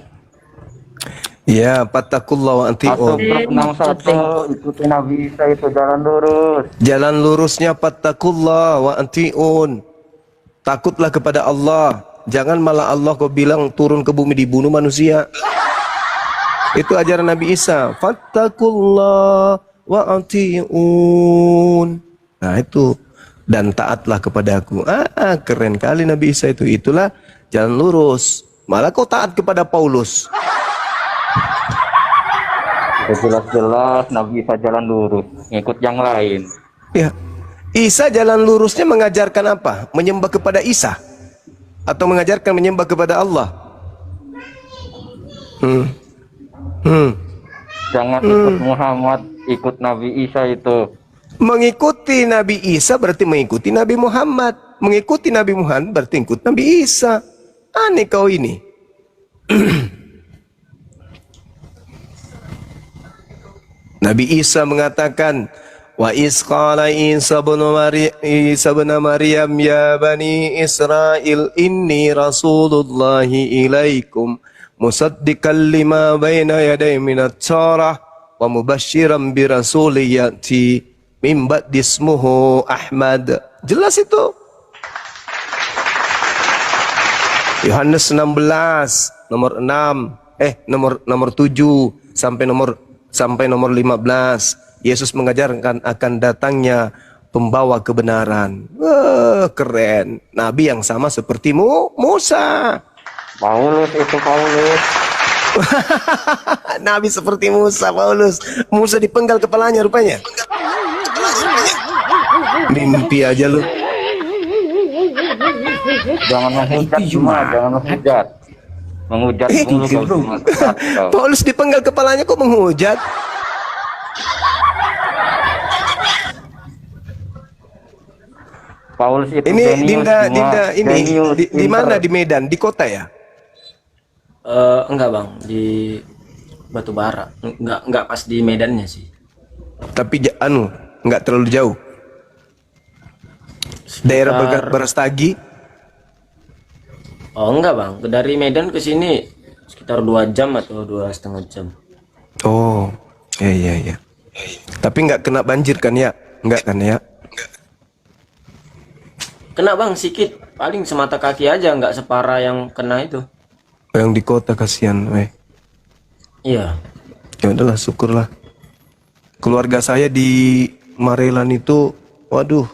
Ya, fattakullah wa atau anti'un. 661 ikuti Nabi Isa itu jalan lurus. Jalan lurusnya fattakullah wa anti'un. Takutlah kepada Allah. Jangan malah Allah kau bilang turun ke bumi dibunuh manusia. Itu ajaran Nabi Isa. Fattakullah wa anti'un. Nah itu. Dan taatlah kepadaku. Keren kali Nabi Isa itu. Itulah jalan lurus. Malah kau taat kepada Paulus. Jelas-jelas Nabi Isa jalan lurus, ngikut yang lain. Ya. Isa jalan lurusnya mengajarkan apa? Menyembah kepada Isa? Atau mengajarkan menyembah kepada Allah? Jangan ikut Muhammad, ikut Nabi Isa itu. Mengikuti Nabi Isa berarti mengikuti Nabi Muhammad. Mengikuti Nabi Muhammad berarti ikut Nabi Isa. Aneh kau ini. Nabi Isa mengatakan, wa isqala Isa bin Maryam ya bani Israel inni rasulullahi ilaikum musaddiqan lima baina yaday minat Taurah wa mubasysyiran bi rasulin ya'ti min ba'di ismuhu Ahmad. Jelas itu. Yohanes 16 nomor 6 nomor 7 sampai nomor 15. Yesus mengajarkan akan datangnya pembawa kebenaran. Keren. Nabi yang sama seperti Musa. Paulus itu Paulus. Nabi seperti Musa, Paulus. Musa dipenggal kepalanya rupanya. Mimpi aja lu. Jangan menghujat cuma, jangan menghujat. Menghujat mulu kau cuma. Paulus dipenggal kepalanya kok menghujat? Paulus itu Ini jenius Dinda cuma, ini jenius, di mana? pinter. Di Medan, di kota ya? Enggak bang, di Batubara. Enggak pas di Medannya sih. Tapi nggak terlalu jauh. Daerah Berastagi. Oh enggak bang, dari Medan ke sini sekitar 2 jam atau 2,5 jam. Oh, iya. Tapi nggak kena banjir kan ya? Nggak kan ya? Kena bang sikit, paling semata kaki aja, nggak separah yang kena itu. Yang di kota kasihan, Iya. Ya udahlah, syukurlah. Keluarga saya di Marelan itu, waduh,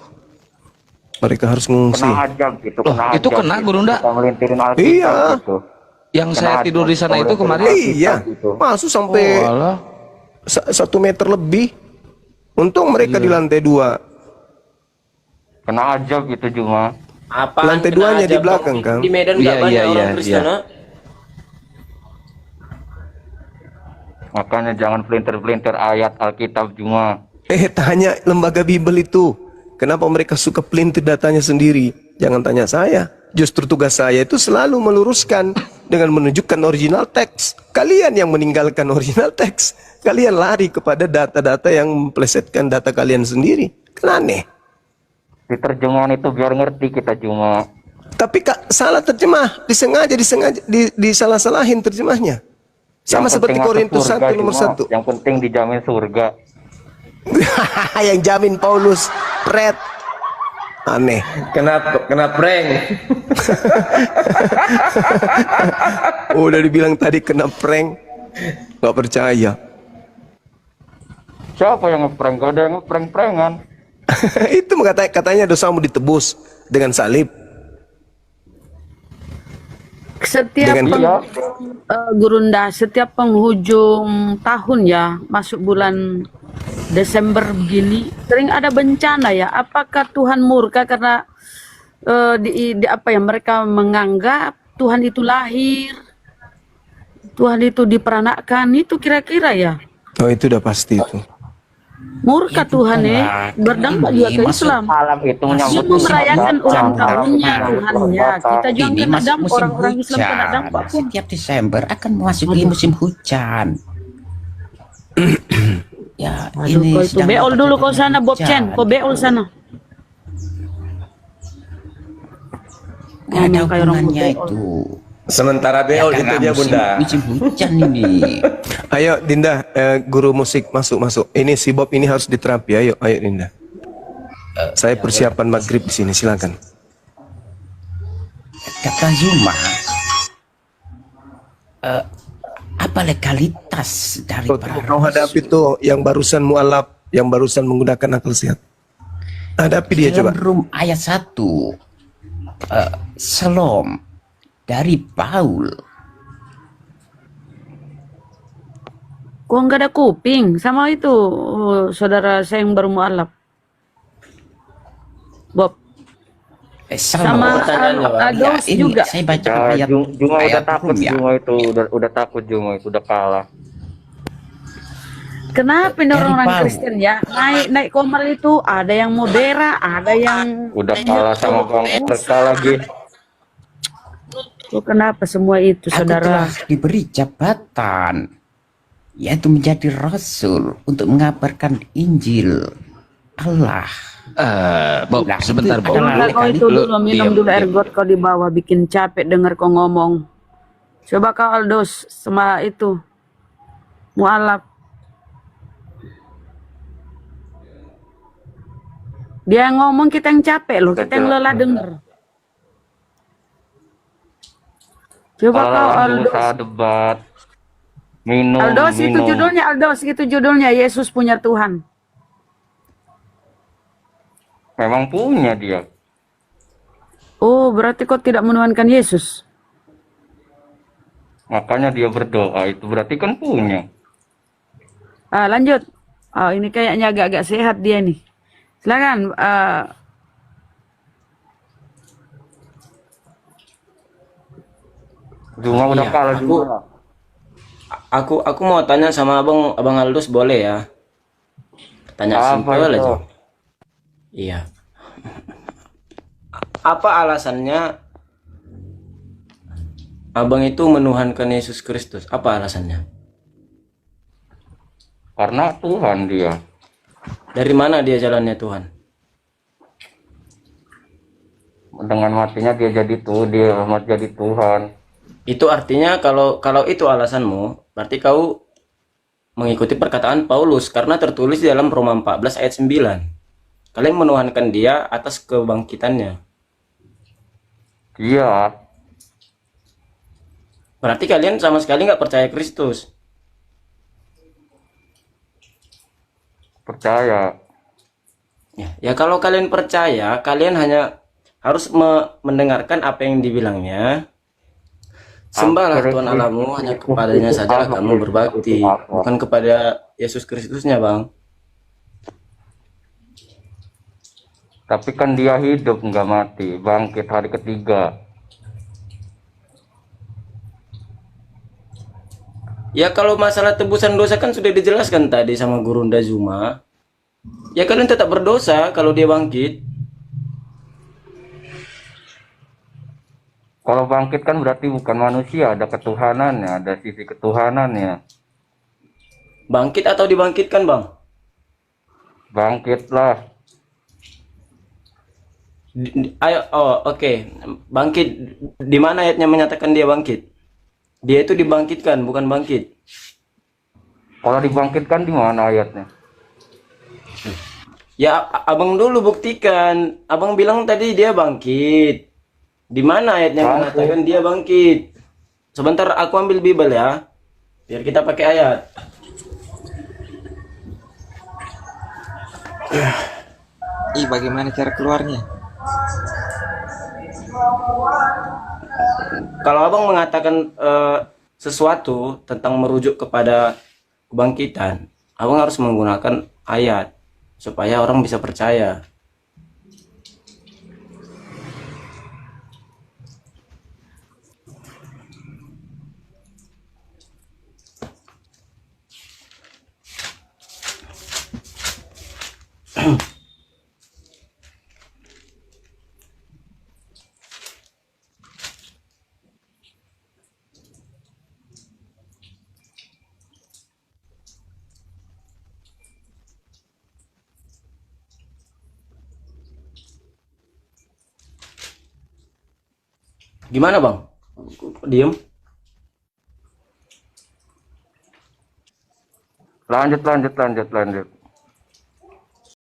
mereka harus ngungsi. Kena ajab gitu, kena itu ajab kena, gitu. Gurunda? Kita melintirin Alkitab Iya. gitu. Yang Kena saya ajab, tidur di sana itu melintirin kemarin. Alkitab Iya, gitu. masuk sampai Oh, alah. 1 meter lebih. Untung mereka di lantai 2. Kena ajab gitu cuma. Apa? Lantai 2-nya di belakang, Kang. Di Medan nggak Iya, banyak iya, orang iya, Kristen, iya. ah. Makanya jangan pelintir-pelintir ayat Alkitab cuma. Tanya lembaga Bible itu. Kenapa mereka suka pelintir datanya sendiri? Jangan tanya saya. Justru tugas saya itu selalu meluruskan dengan menunjukkan original teks. Kalian yang meninggalkan original teks. Kalian lari kepada data-data yang memplesetkan data kalian sendiri. Kan aneh. Di terjemahan itu biar ngerti kita cuma. Tapi Kak, salah terjemah. Disalah-salahin terjemahnya. Sama Yang seperti penting Korintus masuk surga 1 nomor cuma. 1. Yang penting dijamin surga. Yang jamin Paulus. Pret. Aneh. Kena prank. Udah dibilang tadi kena prank. Gak percaya. Siapa yang ngeprank? Gak ada yang ngeprank-prankan. Itu katanya dosamu ditebus dengan salib. Setiap Dengan Gurunda, setiap penghujung tahun ya, masuk bulan Desember begini, sering ada bencana ya. Apakah Tuhan murka karena apa ya, mereka menganggap Tuhan itu lahir, Tuhan itu diperanakkan, itu kira-kira ya? Oh, itu udah pasti itu. Murka Tuhan berdampak juga ke Islam. Alam itu menyambut Semua merayakan ulang tahunnya Nah, Tuhannya. Kita juga Ini kena masuk dampak, musim orang-orang Islam kena hujan. dampak pun. Setiap Desember akan memasuki musim hujan. Ya, Aduh, ini kau itu sedang beol dapat dulu kau musim sana, Bob hujan. Chen, kau beol sana. Nggak ada Ngomong kayak orang hubungannya beol. itu. Sementara beol itu karena dia Bunda. musim hujan ini. Ayo Dinda, guru musik masuk. Ini si Bob ini harus diterapi. Ayo Dinda. Saya persiapan maghrib di sini, silakan. Kata Zuma, apa legalitas dari para Kau hadapi tuh yang barusan mualaf, yang barusan menggunakan akal sehat. Hadapi dia dalam coba. Rum ayat 1, Selom dari Paul. Kok nggak ada kuping sama itu saudara saya yang baru mualaf, Bob, sama pertanyaannya, Pak. Ados ini juga. saya baca Ya, ayat Juma udah ayat takut Rum ya. Juma itu udah takut Juma itu udah kalah. Kenapa ini Dari orang-orang bawah. Kristen ya naik komal itu ada yang mau berak, ada yang Udah kalah sama Bang Mereka lagi. oh, kenapa semua itu Aku saudara? telah diberi jabatan, yaitu menjadi rasul untuk mengabarkan Injil Allah. Bob, Nah, sebentar itu Bob. adalah Enggak kau itu Lu dulu minum diam, dulu air diam. got kau di bawah bikin capek denger kau ngomong. Coba kau Aldos sama itu mualaf. Dia yang ngomong kita yang capek loh, kita yang lelah denger. Coba kau Kalau Aldos. usaha debat, minum, Aldos itu minum. judulnya, Aldos itu judulnya Yesus punya Tuhan. Memang punya dia. Oh, berarti kau tidak menuhankan Yesus. Makanya dia berdoa, itu berarti kan punya. Lanjut. Oh, ini kayaknya agak-agak sehat dia nih. Silakan. Cuma udah Iya, kalah aku juga. aku mau tanya sama Abang Aldus boleh ya? Tanya Apa simpel itu? aja. Iya. Apa alasannya Abang itu menuhankan Yesus Kristus? Apa alasannya? Karena Tuhan dia. Dari mana dia jalannya Tuhan? Dengan matinya dia jadi jadi Tuhan. Itu artinya kalau itu alasanmu, berarti kau mengikuti perkataan Paulus karena tertulis di dalam Roma 14 ayat 9. Kalian menuhankan dia atas kebangkitannya. Iya, Berarti kalian sama sekali nggak percaya Kristus. percaya. Ya kalau kalian percaya, kalian hanya harus mendengarkan apa yang dibilangnya. Sembahlah Tuhan Allahmu, hanya kepadanya saja kamu berbakti, bukan kepada Yesus Kristusnya, Bang. Tapi kan dia hidup nggak mati, bangkit hari ketiga. Ya kalau masalah tebusan dosa kan sudah dijelaskan tadi sama Guru Ndazuma. Ya kalian tetap berdosa kalau dia bangkit. Kalau bangkit kan berarti bukan manusia, ada ketuhanannya, ada sisi ketuhanannya. Bangkit atau dibangkitkan, Bang? Bangkitlah. Ayo, oke. Bangkit. Di mana ayatnya menyatakan dia bangkit? Dia itu dibangkitkan, bukan bangkit. Kalau dibangkitkan di mana ayatnya? Ya, abang dulu buktikan. Abang bilang tadi dia bangkit. Di mana ayatnya mengatakan dia bangkit? Sebentar, aku ambil Bible ya. Biar kita pakai ayat. Bagaimana cara keluarnya? Kalau abang mengatakan sesuatu tentang merujuk kepada kebangkitan, abang harus menggunakan ayat supaya orang bisa percaya. Gimana, Bang? Kok diem? Lanjut.